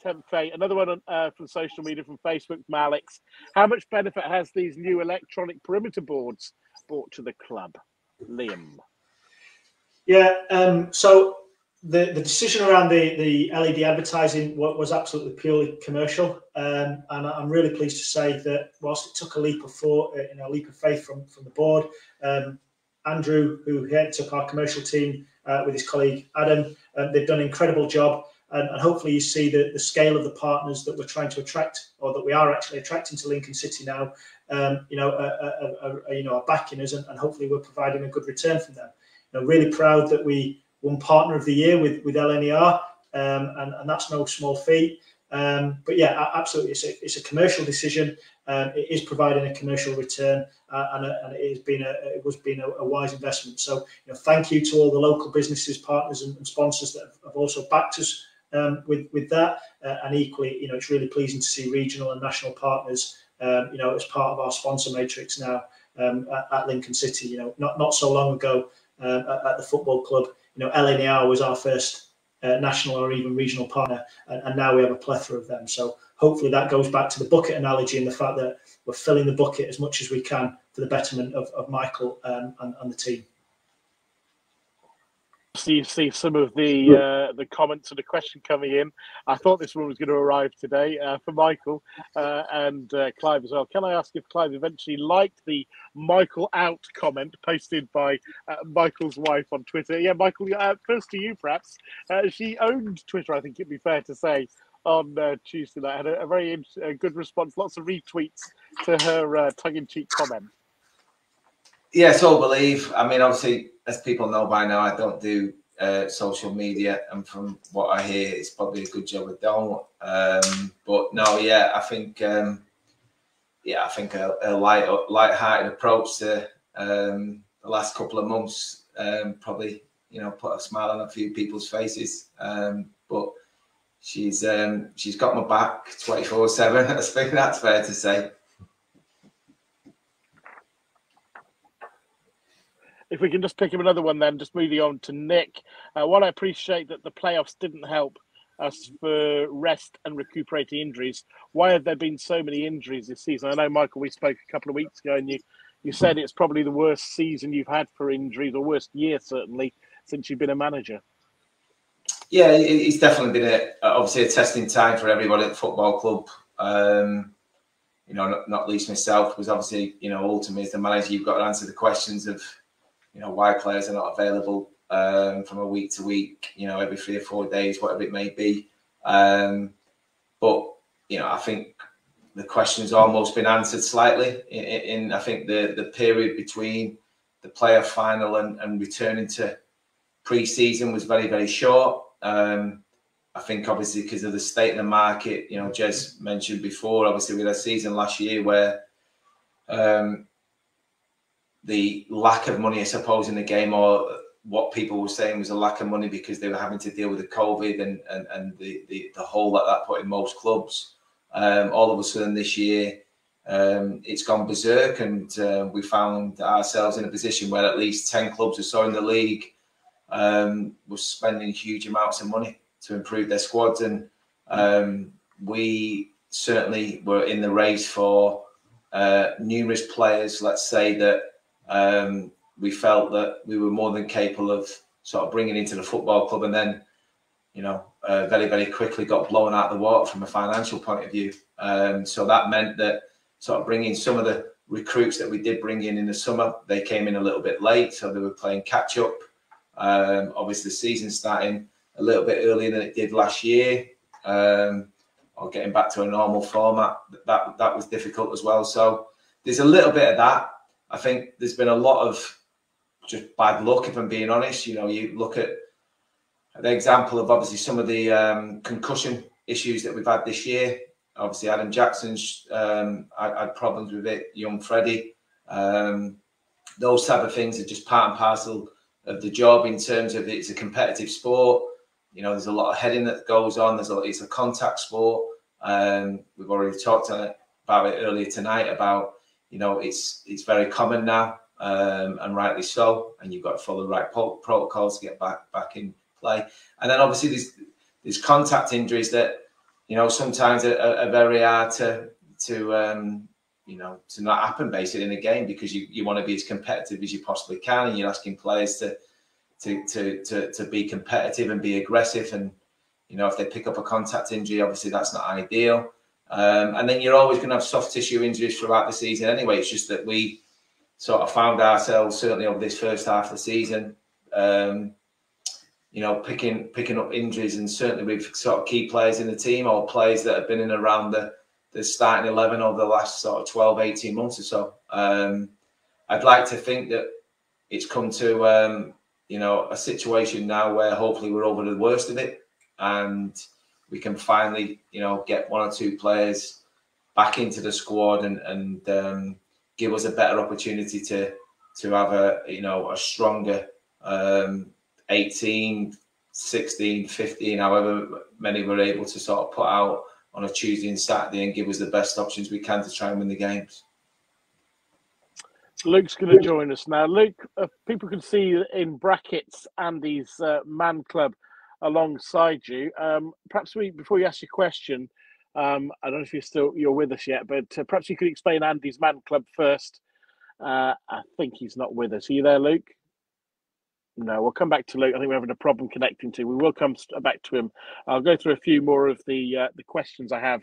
Speaker 1: tempt fate. Another one from social media, from Facebook, from Alex. How much benefit has these new electronic perimeter boards brought to the club? Liam.
Speaker 6: Yeah, so the decision around the LED advertising was absolutely purely commercial, and I'm really pleased to say that whilst it took a leap of faith from the board, Andrew, who heads up our commercial team with his colleague Adam, they've done an incredible job, and hopefully you see the scale of the partners that we're trying to attract, or that we are actually attracting to Lincoln City now, are backing us, and hopefully we're providing a good return from them. Really proud that we won Partner of the Year with LNER, and that's no small feat. But yeah, absolutely, it's a commercial decision. It is providing a commercial return, and it was being a wise investment. So, thank you to all the local businesses, partners, and sponsors that have also backed us with that. And equally, it's really pleasing to see regional and national partners, as part of our sponsor matrix now at Lincoln City. Not so long ago at the football club, LNER was our first national or even regional partner, and now we have a plethora of them. So hopefully that goes back to the bucket analogy and the fact that we're filling the bucket as much as we can for the betterment of Michael and the team.
Speaker 1: So you see some of the comments and the question coming in. I thought this one was going to arrive today for Michael and Clive as well. Can I ask if Clive eventually liked the Michael out comment posted by Michael's wife on Twitter? Yeah, Michael, first to you perhaps. She owned Twitter, I think it'd be fair to say, on Tuesday night. Had a very good response, lots of retweets to her tongue-in-cheek comment.
Speaker 4: Yes, all believe. I mean, obviously, as people know by now, I don't do social media, and from what I hear, it's probably a good job I don't. But no, yeah, I think a light-hearted approach to the last couple of months probably put a smile on a few people's faces. But she's got my back 24/7. I think that's fair to say.
Speaker 1: If we can just pick up another one then, just moving on to Nick. While I appreciate that the playoffs didn't help us for rest and recuperating injuries, why have there been so many injuries this season? I know, Michael, we spoke a couple of weeks ago and you said it's probably the worst season you've had for injuries, or worst year certainly, since you've been a manager.
Speaker 4: Yeah, it's definitely been obviously a testing time for everybody at the football club. Not least myself, because obviously, ultimately as the manager, you've got to answer the questions of why players are not available from a week to week, every 3 or 4 days, whatever it may be. But I think the question's almost been answered slightly in I think the period between the playoff final and returning to pre-season was very, very short. I think obviously because of the state of the market, Jez mentioned before, obviously we had a season last year where the lack of money, I suppose, in the game, or what people were saying was a lack of money because they were having to deal with the COVID and the hole that put in most clubs. All of a sudden this year, it's gone berserk, and we found ourselves in a position where at least 10 clubs or so in the league were spending huge amounts of money to improve their squads. And we certainly were in the race for numerous players, let's say, that we felt that we were more than capable of sort of bringing into the football club, and then, very, very quickly got blown out of the water from a financial point of view. So that meant that sort of bringing some of the recruits that we did bring in the summer, they came in a little bit late, so they were playing catch up. Obviously, the season starting a little bit earlier than it did last year, or getting back to a normal format, that was difficult as well. So there's a little bit of that. I think there's been a lot of just bad luck, if I'm being honest. You look at the example of obviously some of the concussion issues that we've had this year. Obviously, Adam Jackson's had problems with it. Young Freddie. Those type of things are just part and parcel of the job in terms of it's a competitive sport. You know, there's a lot of heading that goes on. It's a contact sport. We've already talked about it earlier tonight about, you know, it's very common now, and rightly so. And you've got to follow the right protocols to get back in play. And then obviously there's contact injuries that, you know, sometimes are very hard to you know, to not happen basically in a game, because you want to be as competitive as you possibly can, and you're asking players to be competitive and be aggressive. And, you know, if they pick up a contact injury, obviously that's not ideal. And then you're always going to have soft tissue injuries throughout the season anyway. It's just that we sort of found ourselves, certainly over this first half of the season, you know, picking up injuries, and certainly with sort of key players in the team, or players that have been in around the starting 11 over the last sort of 12, 18 months or so. I'd like to think that it's come to, you know, a situation now where hopefully we're over the worst of it, and we can finally, you know, get one or two players back into the squad and give us a better opportunity to have a, you know, a stronger 18, 16, 15, however many we're able to sort of put out on a Tuesday and Saturday, and give us the best options we can to try and win the games.
Speaker 1: Luke's going to join us now. Luke, people can see in brackets Andy's Man Club alongside you. Perhaps before you ask your question, I don't know if you're with us yet, but perhaps you could explain Andy's Man Club first. I think he's not with us. Are you there, Luke? No, we'll come back to Luke. I think we're having a problem connecting to. We will come back to him. I'll go through a few more of the questions I have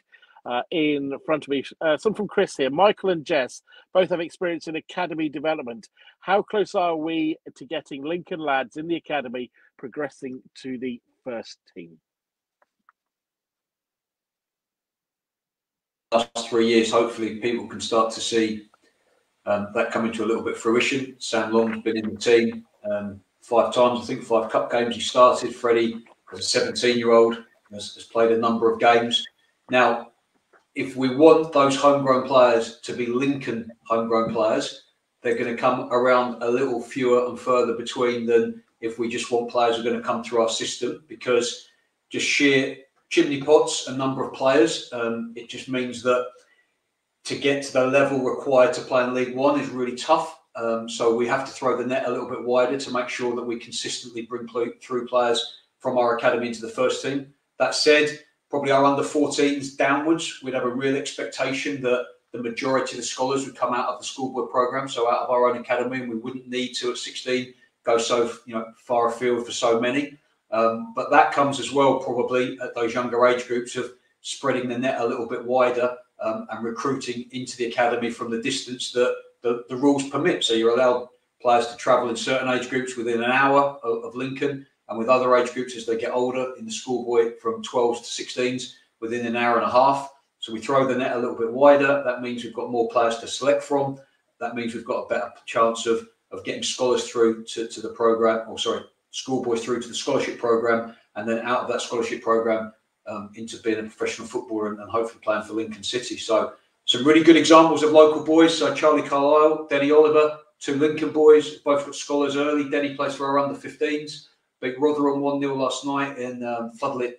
Speaker 1: in front of me. Some from Chris here. Michael and Jess both have experience in academy development. How close are we to getting Lincoln lads in the academy progressing to the first team?
Speaker 8: Last 3 years, hopefully people can start to see that coming to a little bit of fruition. Sam Long's been in the team 5 times, I think 5 cup games he started. Freddie, as a 17-year-old, has played a number of games. Now, if we want those homegrown players to be Lincoln homegrown players, they're going to come around a little fewer and further between than if we just want players who are going to come through our system, because just sheer chimney pots, a number of players, it just means that to get to the level required to play in League One is really tough. So we have to throw the net a little bit wider to make sure that we consistently bring through players from our academy into the first team. That said, probably our under-14s downwards, we'd have a real expectation that the majority of the scholars would come out of the schoolboy program, so out of our own academy, and we wouldn't need to, at 16, go so far afield for so many. But that comes as well, probably, at those younger age groups, of spreading the net a little bit wider and recruiting into the academy from the distance that the rules permit. So you're allowed players to travel in certain age groups within an hour of Lincoln, and with other age groups as they get older in the schoolboy from 12s to 16s within an hour and a half. So we throw the net a little bit wider. That means we've got more players to select from. That means we've got a better chance of getting scholars through to the program, or sorry, schoolboys through to the scholarship program, and then out of that scholarship program into being a professional footballer and hopefully playing for Lincoln City. So some really good examples of local boys. So Charlie Carlisle, Denny Oliver, 2 Lincoln boys, both got scholars early. Denny plays for our under-15s. Beat Rotherham 1-0 last night in Floodlit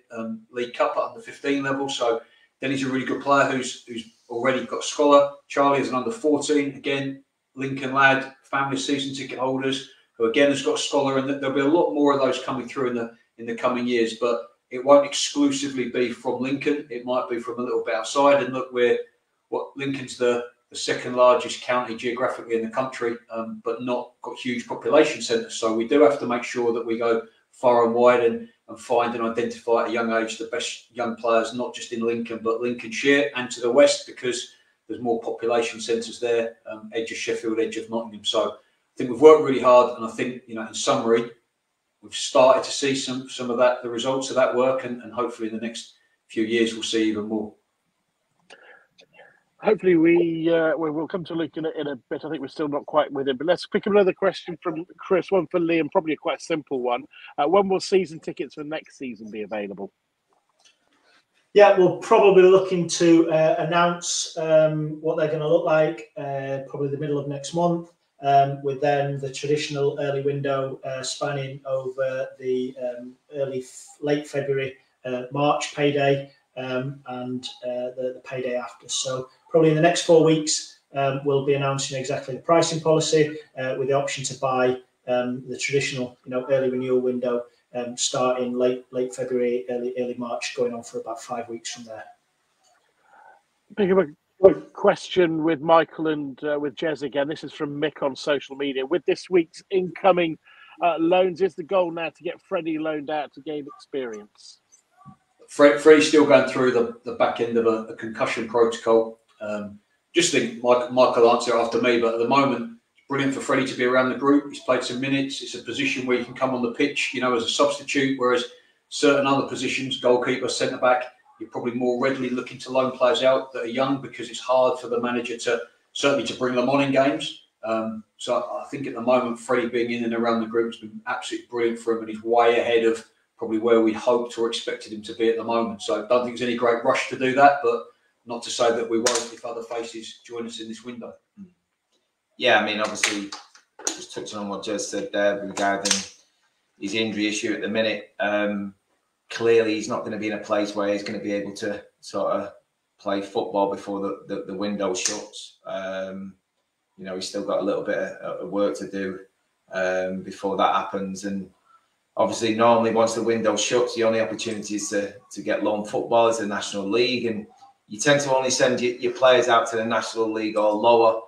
Speaker 8: League Cup at under-15 level. So Denny's a really good player who's already got a scholar. Charlie is an under-14, again, Lincoln lad, family season ticket holders, who again has got a scholar, and there'll be a lot more of those coming through in the coming years. But it won't exclusively be from Lincoln. It might be from a little bit outside. And look, Lincoln's the second largest county geographically in the country, but not got huge population centres. So we do have to make sure that we go far and wide and find and identify at a young age the best young players, not just in Lincoln, but Lincolnshire and to the west, because there's more population centres there, edge of Sheffield, edge of Nottingham. So I think we've worked really hard, and I think, in summary, we've started to see some of that, the results of that work, and hopefully in the next few years we'll see even more.
Speaker 1: Hopefully we'll come to Luke in a bit. I think we're still not quite with him, but let's pick up another question from Chris, one for Liam, probably a quite simple one. When will season tickets for next season be available?
Speaker 6: Yeah, we're probably looking to announce what they're going to look like probably the middle of next month, with then the traditional early window spanning over the late February, March payday, and the payday after. So probably in the next 4 weeks, we'll be announcing exactly the pricing policy with the option to buy the traditional, early renewal window. Starting late February, early March, going on for about 5 weeks from there.
Speaker 1: Pick up a question with Michael and with Jez again. This is from Mick on social media. With this week's incoming loans, is the goal now to get Freddie loaned out to gain experience?
Speaker 8: Freddie's still going through the back end of a concussion protocol. Just think Michael will answer after me, but at the moment, brilliant for Freddie to be around the group. He's played some minutes. It's a position where you can come on the pitch, as a substitute, whereas certain other positions, goalkeeper, centre-back, you're probably more readily looking to loan players out that are young because it's hard for the manager to bring them on in games. So I think at the moment, Freddie being in and around the group has been absolutely brilliant for him, and he's way ahead of probably where we hoped or expected him to be at the moment. So I don't think there's any great rush to do that, but not to say that we won't if other faces join us in this window.
Speaker 4: Yeah, I mean, obviously, just touching on what Jez said there regarding his injury issue at the minute. Clearly, he's not going to be in a place where he's going to be able to sort of play football before the window shuts. He's still got a little bit of work to do before that happens. And obviously, normally, once the window shuts, the only opportunity is to get loan football is the National League. And you tend to only send your players out to the National League or lower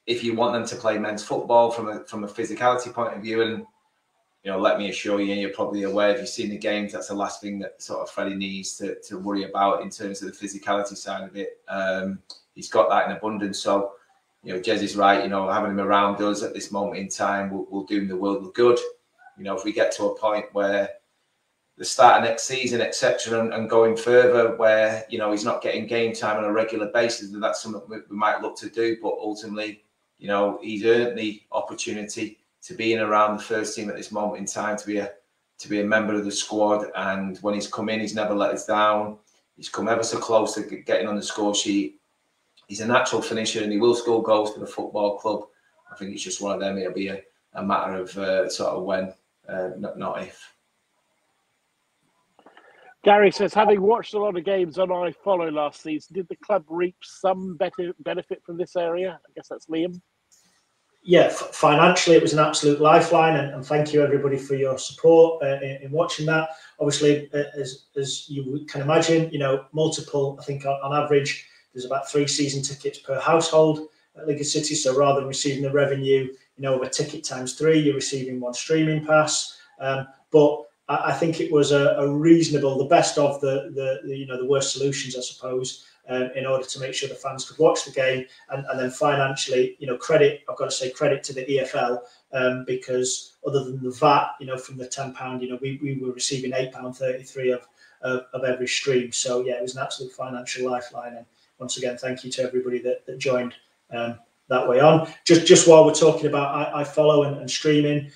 Speaker 4: if you want them to play men's football from a physicality point of view. And let me assure you, and you're probably aware if you've seen the games, that's the last thing that sort of Freddie needs to worry about in terms of the physicality side of it. He's got that in abundance. So Jez is right. Having him around us at this moment in time will do him the world of good. If we get to a point where the start of next season, etc., and going further, where he's not getting game time on a regular basis, and that's something we might look to do. But ultimately, he's earned the opportunity to be in around the first team at this moment in time, to be a member of the squad. And when he's come in, he's never let us down. He's come ever so close to getting on the score sheet. He's a natural finisher, and he will score goals for the football club. I think it's just one of them. It'll be a matter of sort of when, not if.
Speaker 1: Gary says, having watched a lot of games on iFollow last season, did the club reap some benefit from this area? I guess that's Liam.
Speaker 6: Yeah, financially, it was an absolute lifeline, and thank you everybody for your support in watching that. Obviously, as you can imagine, multiple. I think on average, there's about 3 season tickets per household at Lincoln City. So rather than receiving the revenue, of a ticket times 3, you're receiving 1 streaming pass. But I think it was a reasonable, the best of the worst solutions, I suppose, in order to make sure the fans could watch the game. And then financially, credit, I've got to say credit to the EFL, because other than the VAT, from the £10, we were receiving £8.33 of every stream. So yeah, it was an absolute financial lifeline. And once again, thank you to everybody that joined that way on. Just while we're talking about iFollow and streaming,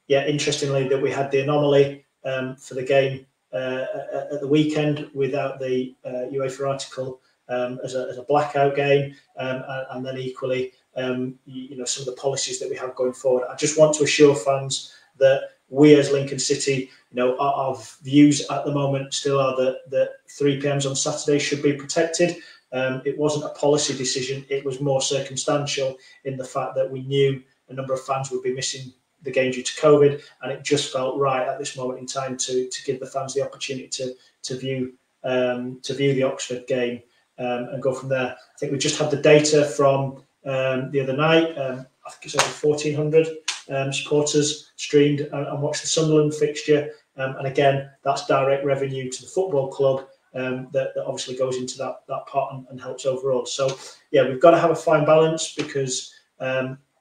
Speaker 6: interestingly, that we had the anomaly for the game at the weekend without the UEFA article as a blackout game, and then equally, some of the policies that we have going forward. I just want to assure fans that we as Lincoln City, our views at the moment still are that 3 p.m. on Saturday should be protected. It wasn't a policy decision; it was more circumstantial in the fact that we knew a number of fans would be missing the game due to COVID, and it just felt right at this moment in time to give the fans the opportunity to view the Oxford game and go from there. I think we just had the data from the other night. I think it's over 1,400 supporters streamed and watched the Sunderland fixture, and again, that's direct revenue to the football club that obviously goes into that pot and helps overall. So yeah, we've got to have a fine balance, because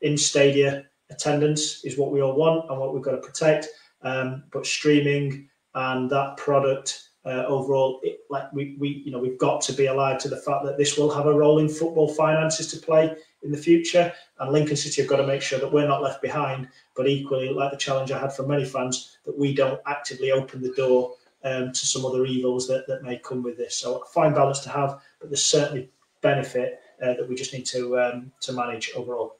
Speaker 6: in stadia, attendance is what we all want and what we've got to protect, but streaming and that product overall, we've got to be alive to the fact that this will have a role in football finances to play in the future, and Lincoln City have got to make sure that we're not left behind, but equally, like the challenge I had from many fans, that we don't actively open the door to some other evils that may come with this. So a fine balance to have, but there's certainly benefit that we just need to manage overall.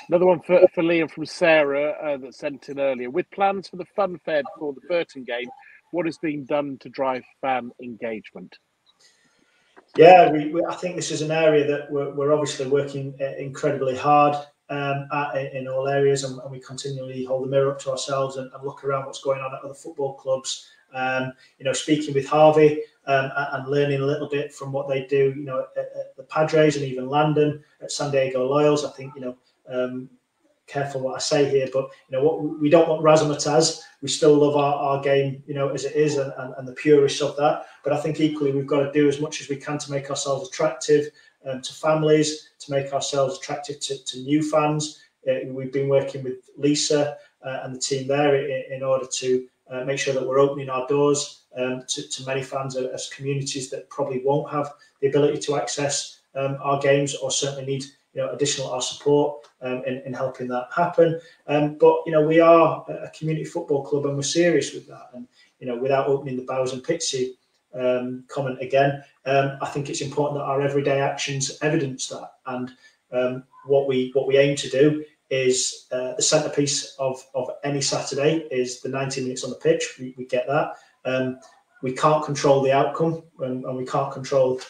Speaker 1: Another one for Liam from Sarah that sent in earlier. With plans for the fun fair for the Burton game, what is being done to drive fan engagement?
Speaker 6: Yeah, I think this is an area that we're obviously working incredibly hard at in all areas, and we continually hold the mirror up to ourselves and look around what's going on at other football clubs. Speaking with Harvey and learning a little bit from what they do, at the Padres and even Landon at San Diego Loyals. I think, careful what I say here, but what we don't want razzmatazz. We still love our game, as it is, and the purists of that. But I think equally we've got to do as much as we can to make ourselves attractive to families, to make ourselves attractive to new fans. We've been working with Lisa and the team there in order to make sure that we're opening our doors to many fans as communities that probably won't have the ability to access our games, or certainly need additional our support in helping that happen. But we are a community football club, and we're serious with that. And without opening the Bowers and Pitsea comment again, I think it's important that our everyday actions evidence that. And what we aim to do is the centrepiece of any Saturday is the 90 minutes on the pitch. We get that. We can't control the outcome, and we can't control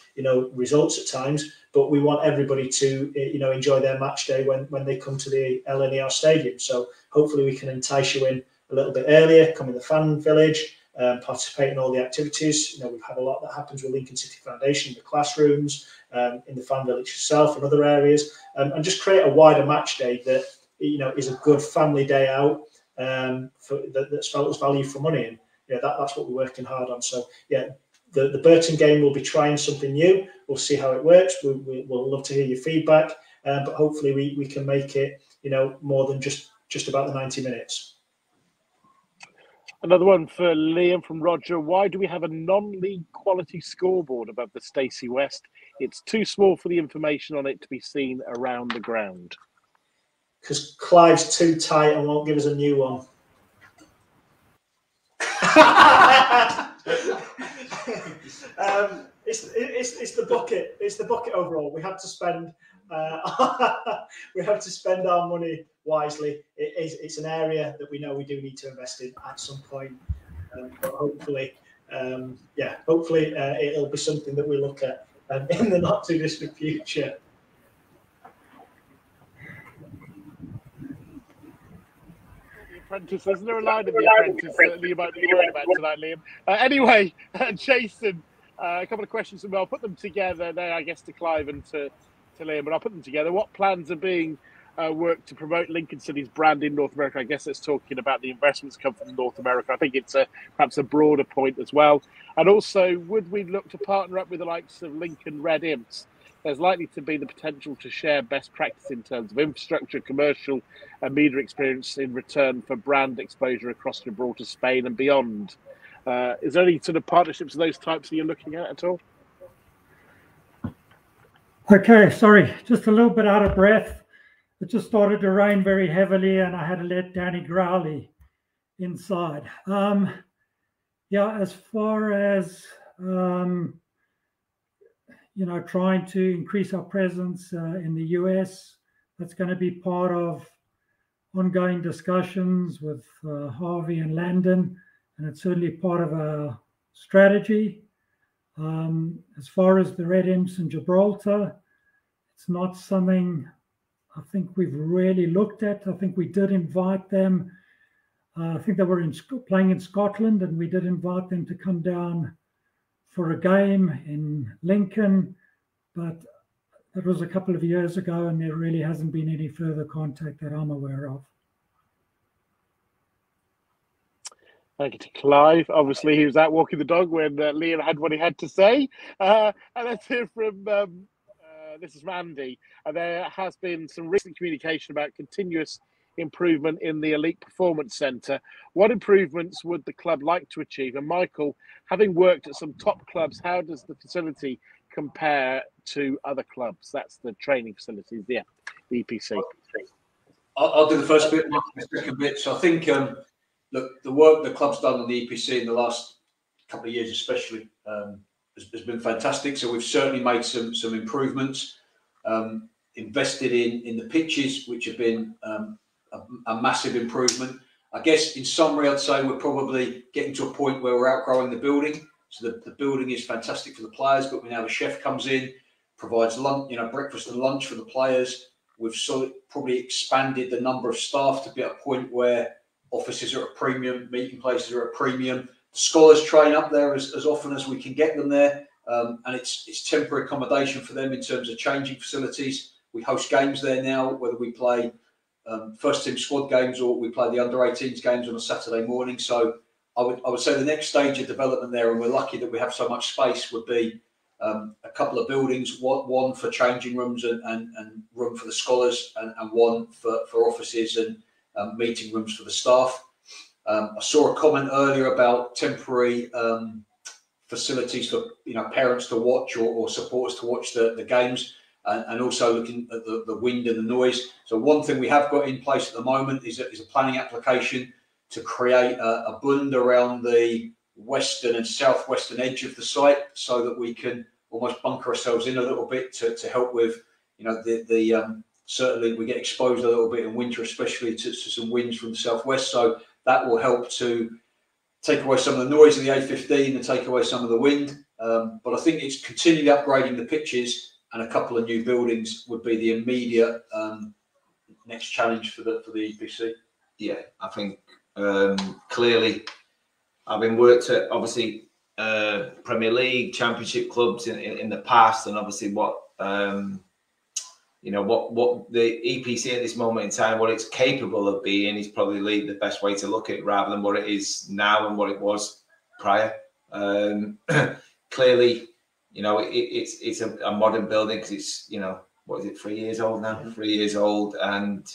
Speaker 6: results at times. But we want everybody to enjoy their match day when they come to the LNER Stadium. So hopefully we can entice you in a little bit earlier, come in the fan village, participate in all the activities. We've had a lot that happens with Lincoln City Foundation in the classrooms, in the fan village itself and other areas, and just create a wider match day that is a good family day out that's felt as value for money. And that's what we're working hard on. So the Burton game will be trying something new. We'll see how it works. We'll love to hear your feedback, but hopefully we can make it more than just about the 90 minutes.
Speaker 1: Another one for Liam from Roger. Why do we have a non-league quality scoreboard above the Stacey West? It's too small for the information on it to be seen around the ground.
Speaker 6: Because Clive's too tight and won't give us a new one. It's the bucket. It's the bucket overall. We have to spend our money wisely. It's an area that we know we do need to invest in at some point. But hopefully, it'll be something that we look at in the not too distant future.
Speaker 1: Apprentice, isn't there a line in The Apprentice that you might be worried about tonight, Liam? Anyway, Jason, a couple of questions, and I'll put them together there, I guess, to Clive and to Liam, but I'll put them together. What plans are being worked to promote Lincoln City's brand in North America? I guess it's talking about the investments come from North America. I think it's perhaps a broader point as well. And also, would we look to partner up with the likes of Lincoln Red Imps? There's likely to be the potential to share best practice in terms of infrastructure, commercial and media experience in return for brand exposure across Gibraltar, Spain and beyond. Is there any sort of partnerships of those types that you're looking at all?
Speaker 5: Okay, sorry, just a little bit out of breath. It just started to rain very heavily and I had to let Danny Growley inside. As far as trying to increase our presence in the US. That's going to be part of ongoing discussions with Harvey and Landon, and it's certainly part of our strategy. As far as the Red Imps in Gibraltar, it's not something I think we've really looked at. I think we did invite them. I think they were playing in Scotland, and we did invite them to come down for a game in Lincoln, but that was a couple of years ago, and there really hasn't been any further contact that I'm aware of.
Speaker 1: Thank you to Clive. Obviously, he was out walking the dog when Liam had what he had to say. And let's hear from, this is Randy. There has been some recent communication about continuous improvement in the Elite Performance Centre. What improvements would the club like to achieve? And Michael, having worked at some top clubs, how does the facility compare to other clubs? That's the training facilities, the EPC.
Speaker 8: I'll do the first bit, Michael, the second bit. So I think look, the work the club's done on the EPC in the last couple of years, especially, has been fantastic. So we've certainly made some improvements. Invested in the pitches, which have been a massive improvement. I guess in summary, I'd say we're probably getting to a point where we're outgrowing the building. So the building is fantastic for the players, but we now have a chef comes in, provides lunch, breakfast and lunch for the players. We've probably expanded the number of staff to be at a point where offices are at a premium, meeting places are at a premium. The scholars train up there as often as we can get them there, and it's temporary accommodation for them in terms of changing facilities. We host games there now, whether we play first team squad games or we play the under-18s games on a Saturday morning. So I would say the next stage of development there, and we're lucky that we have so much space, would be a couple of buildings, one for changing rooms and room for the scholars, and one for offices and meeting rooms for the staff. I saw a comment earlier about temporary facilities for parents to watch or supporters to watch the games. And also looking at the wind and the noise. So one thing we have got in place at the moment is a planning application to create a bund around the western and southwestern edge of the site, so that we can almost bunker ourselves in a little bit to help with, certainly we get exposed a little bit in winter, especially to some winds from the southwest. So that will help to take away some of the noise of the A15 and take away some of the wind. But I think it's continually upgrading the pitches, and a couple of new buildings would be the immediate next challenge for the EPC.
Speaker 4: Yeah, I think clearly, having worked at obviously Premier League, Championship clubs in the past, and obviously what the EPC at this moment in time, what it's capable of being, is probably the best way to look at it, rather than what it is now and what it was prior. Clearly, it's a modern building, because it's, what is it, 3 years old now? 3 years old. And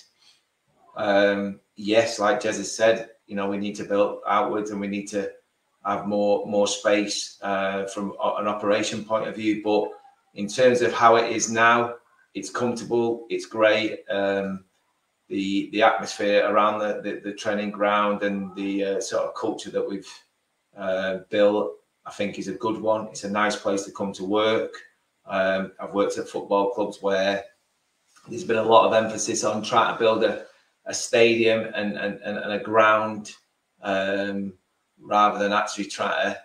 Speaker 4: yes, like Jez has said, we need to build outwards, and we need to have more space from an operation point of view. But in terms of how it is now, it's comfortable, it's great. The atmosphere around the training ground and the sort of culture that we've built, I think, is a good one. It's a nice place to come to work. I've worked at football clubs where there's been a lot of emphasis on trying to build a stadium and a ground, rather than actually try to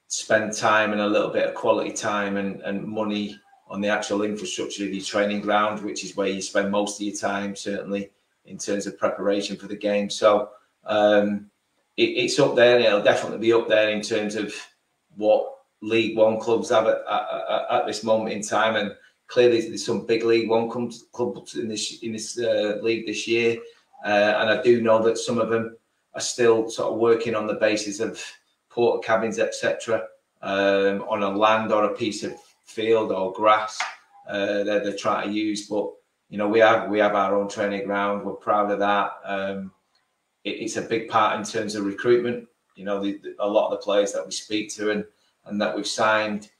Speaker 4: spend time and a little bit of quality time and money on the actual infrastructure of your training ground, which is where you spend most of your time, certainly in terms of preparation for the game. So it's up there, and it'll definitely be up there in terms of what League One clubs have at this moment in time. And clearly there's some big League One clubs in this league this year, and I do know that some of them are still sort of working on the basis of porta cabins, etc., on a land or a piece of field or grass that they're trying to use. But we have our own training ground. We're proud of that. It's a big part in terms of recruitment. A lot of the players that we speak to and that we've signed,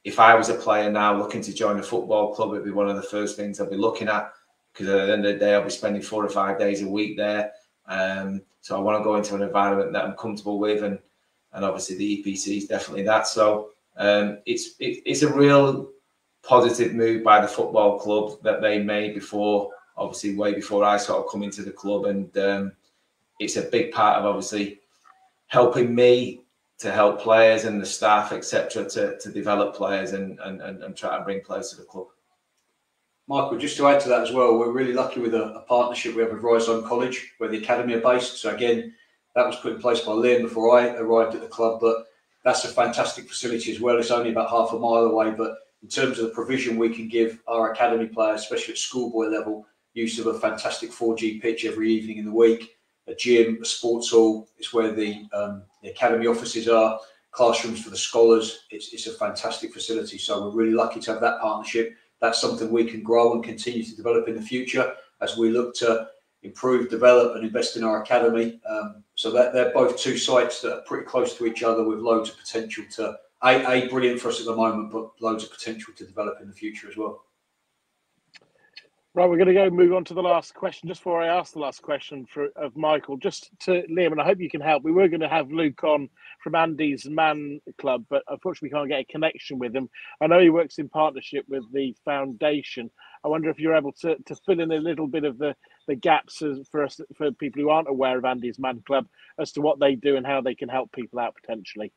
Speaker 4: if I was a player now looking to join a football club, it'd be one of the first things I'd be looking at, because at the end of the day, I'll be spending 4 or 5 days a week there. So I want to go into an environment that I'm comfortable with, and obviously the EPC is definitely that. So it's a real positive move by the football club that they made before, obviously way before I sort of come into the club, and it's a big part of obviously helping me to help players and the staff, etc., to develop players and try to bring players to the club.
Speaker 8: Michael, just to add to that as well, we're really lucky with a partnership we have with Rysholme College, where the academy are based. So again, that was put in place by Liam before I arrived at the club, but that's a fantastic facility as well. It's only about half a mile away, but in terms of the provision we can give our academy players, especially at schoolboy level, use of a fantastic 4G pitch every evening in the week, a gym, a sports hall. It's where the academy offices are, classrooms for the scholars. It's a fantastic facility. So we're really lucky to have that partnership. That's something we can grow and continue to develop in the future as we look to improve, develop and invest in our academy. So they're both two sites that are pretty close to each other, with loads of potential to, brilliant for us at the moment, but loads of potential to develop in the future as well.
Speaker 1: Right, we're going to go move on to the last question. Just before I ask the last question of Michael, just to Liam, and I hope you can help. We were going to have Luke on from Andy's Man Club, but unfortunately we can't get a connection with him. I know he works in partnership with the foundation. I wonder if you're able to fill in a little bit of the gaps for people who aren't aware of Andy's Man Club as to what they do and how they can help people out potentially.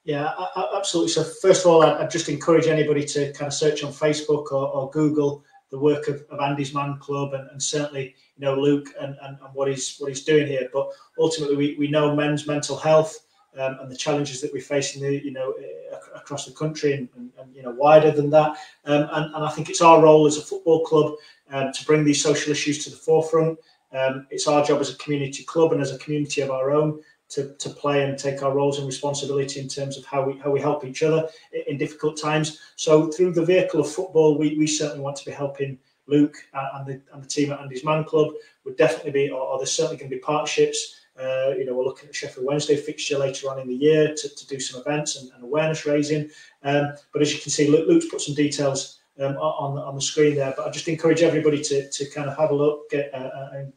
Speaker 6: Yeah, absolutely. So first of all, I'd just encourage anybody to kind of search on Facebook or Google the work of Andy's Man Club, and certainly, you know, Luke and what he's doing here. But ultimately, we know men's mental health and the challenges that we face in across the country and you know, wider than that. And I think it's our role as a football club to bring these social issues to the forefront. It's our job as a community club and as a community of our own to play and take our roles and responsibility in terms of how we help each other in difficult times. So through the vehicle of football, we certainly want to be helping Luke and the team at Andy's Man Club. Would definitely be, or there's certainly going to be partnerships. You know, we're looking at Sheffield Wednesday fixture later on in the year to do some events and awareness raising. But as you can see, Luke's put some details on the screen there. But I just encourage everybody to kind of have a look and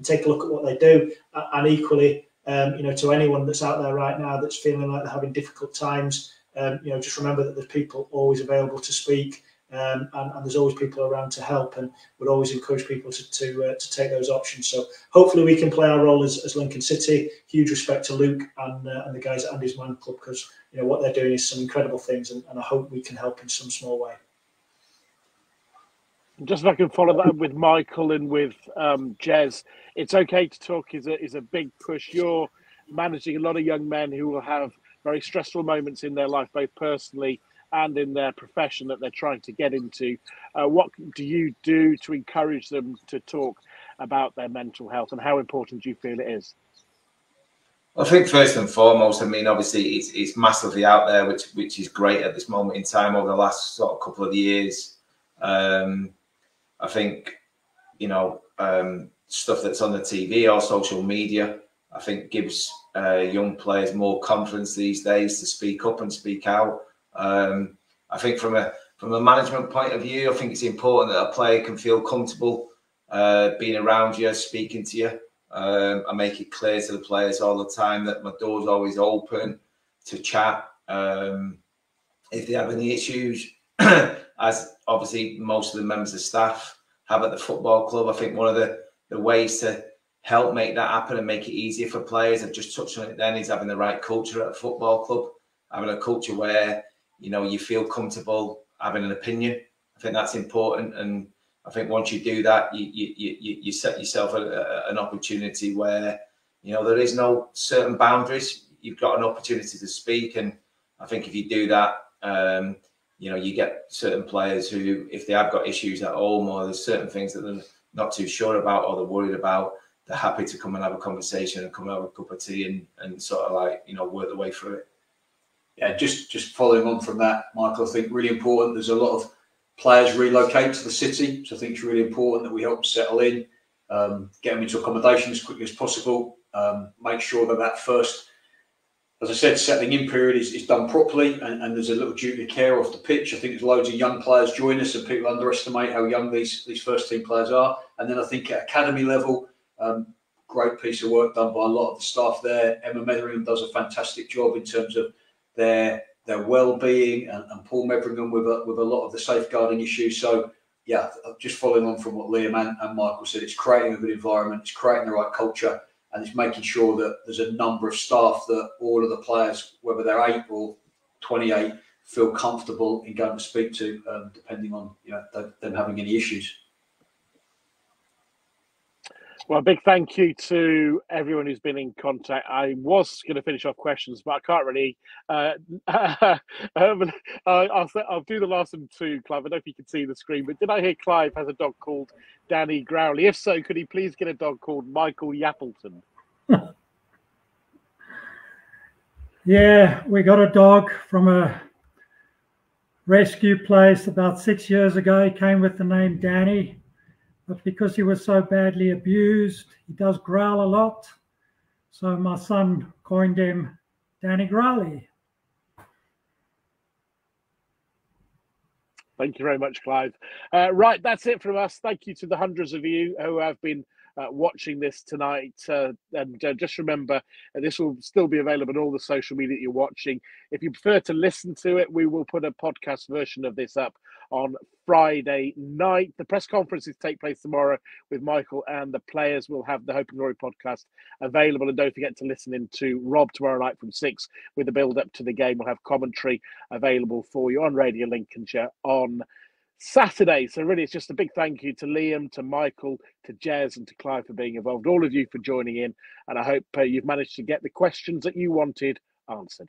Speaker 6: take a look at what they do, and equally, you know, to anyone that's out there right now that's feeling like they're having difficult times, you know, just remember that there's people always available to speak, and there's always people around to help, and would always encourage people to take those options. So hopefully we can play our role as Lincoln City. Huge respect to Luke and the guys at Andy's Man Club, because you know what they're doing is some incredible things, and I hope we can help in some small way.
Speaker 1: Just if I can follow that with Michael and with Jez, it's okay to talk is a big push. You're managing a lot of young men who will have very stressful moments in their life, both personally and in their profession that they're trying to get into. What do you do to encourage them to talk about their mental health, and how important do you feel it is?
Speaker 4: I think first and foremost, I mean, obviously it's massively out there, which is great at this moment in time. Over the last sort of couple of years, I think, you know, stuff that's on the TV or social media, I think gives young players more confidence these days to speak up and speak out. I think from a management point of view, I think it's important that a player can feel comfortable being around you, speaking to you. I make it clear to the players all the time that my door's always open to chat. If they have any issues, as obviously most of the members of staff have at the football club, I think one of the ways to help make that happen and make it easier for players, I've just touched on it then, is having the right culture at a football club, having a culture where, you know, you feel comfortable having an opinion. I think that's important, and I think once you do that, you set yourself an opportunity where, you know, there is no certain boundaries. You've got an opportunity to speak, and I think if you do that, you know, you get certain players who, if they have got issues at home or there's certain things that they're not too sure about or they're worried about, they're happy to come and have a conversation and come and have a cup of tea and sort of like, you know, work their way through it.
Speaker 8: Yeah, just following on from that, Michael, I think really important. There's a lot of players relocate to the city, so I think it's really important that we help them settle in, get them into accommodation as quickly as possible, make sure that first, as I said, settling in period is done properly, and there's a little duty of care off the pitch. I think there's loads of young players join us, and people underestimate how young these first team players are. And then I think at academy level, great piece of work done by a lot of the staff there. Emma Metheringham does a fantastic job in terms of their well-being, and Paul Metheringham with a lot of the safeguarding issues. So yeah, just following on from what Liam and Michael said, it's creating a good environment, it's creating the right culture, and it's making sure that there's a number of staff that all of the players, whether they're 8 or 28, feel comfortable in going to speak to, depending on, you know, them having any issues.
Speaker 1: Well, a big thank you to everyone who's been in contact. I was going to finish off questions, but I can't really. I'll do the last one too, Clive. I don't know if you can see the screen, but did I hear Clive has a dog called Danny Growley? If so, could he please get a dog called Michael Yappleton?
Speaker 5: Yeah, we got a dog from a rescue place about 6 years ago. He came with the name Danny. But because he was so badly abused, he does growl a lot. So my son coined him Danny Growley.
Speaker 1: Thank you very much, Clive. Right, that's it from us. Thank you to the hundreds of you who have been watching this tonight. And just remember, this will still be available on all the social media that you're watching. If you prefer to listen to it, we will put a podcast version of this up on Friday night. The press conferences take place tomorrow with Michael and the players. Will have the Hope and Glory podcast available. And don't forget to listen in to Rob tomorrow night from 6 with the build up to the game. We'll have commentary available for you on Radio Lincolnshire on Saturday. So really, it's just a big thank you to Liam, to Michael, to Jez and to Clive for being involved, all of you for joining in. And I hope you've managed to get the questions that you wanted answered.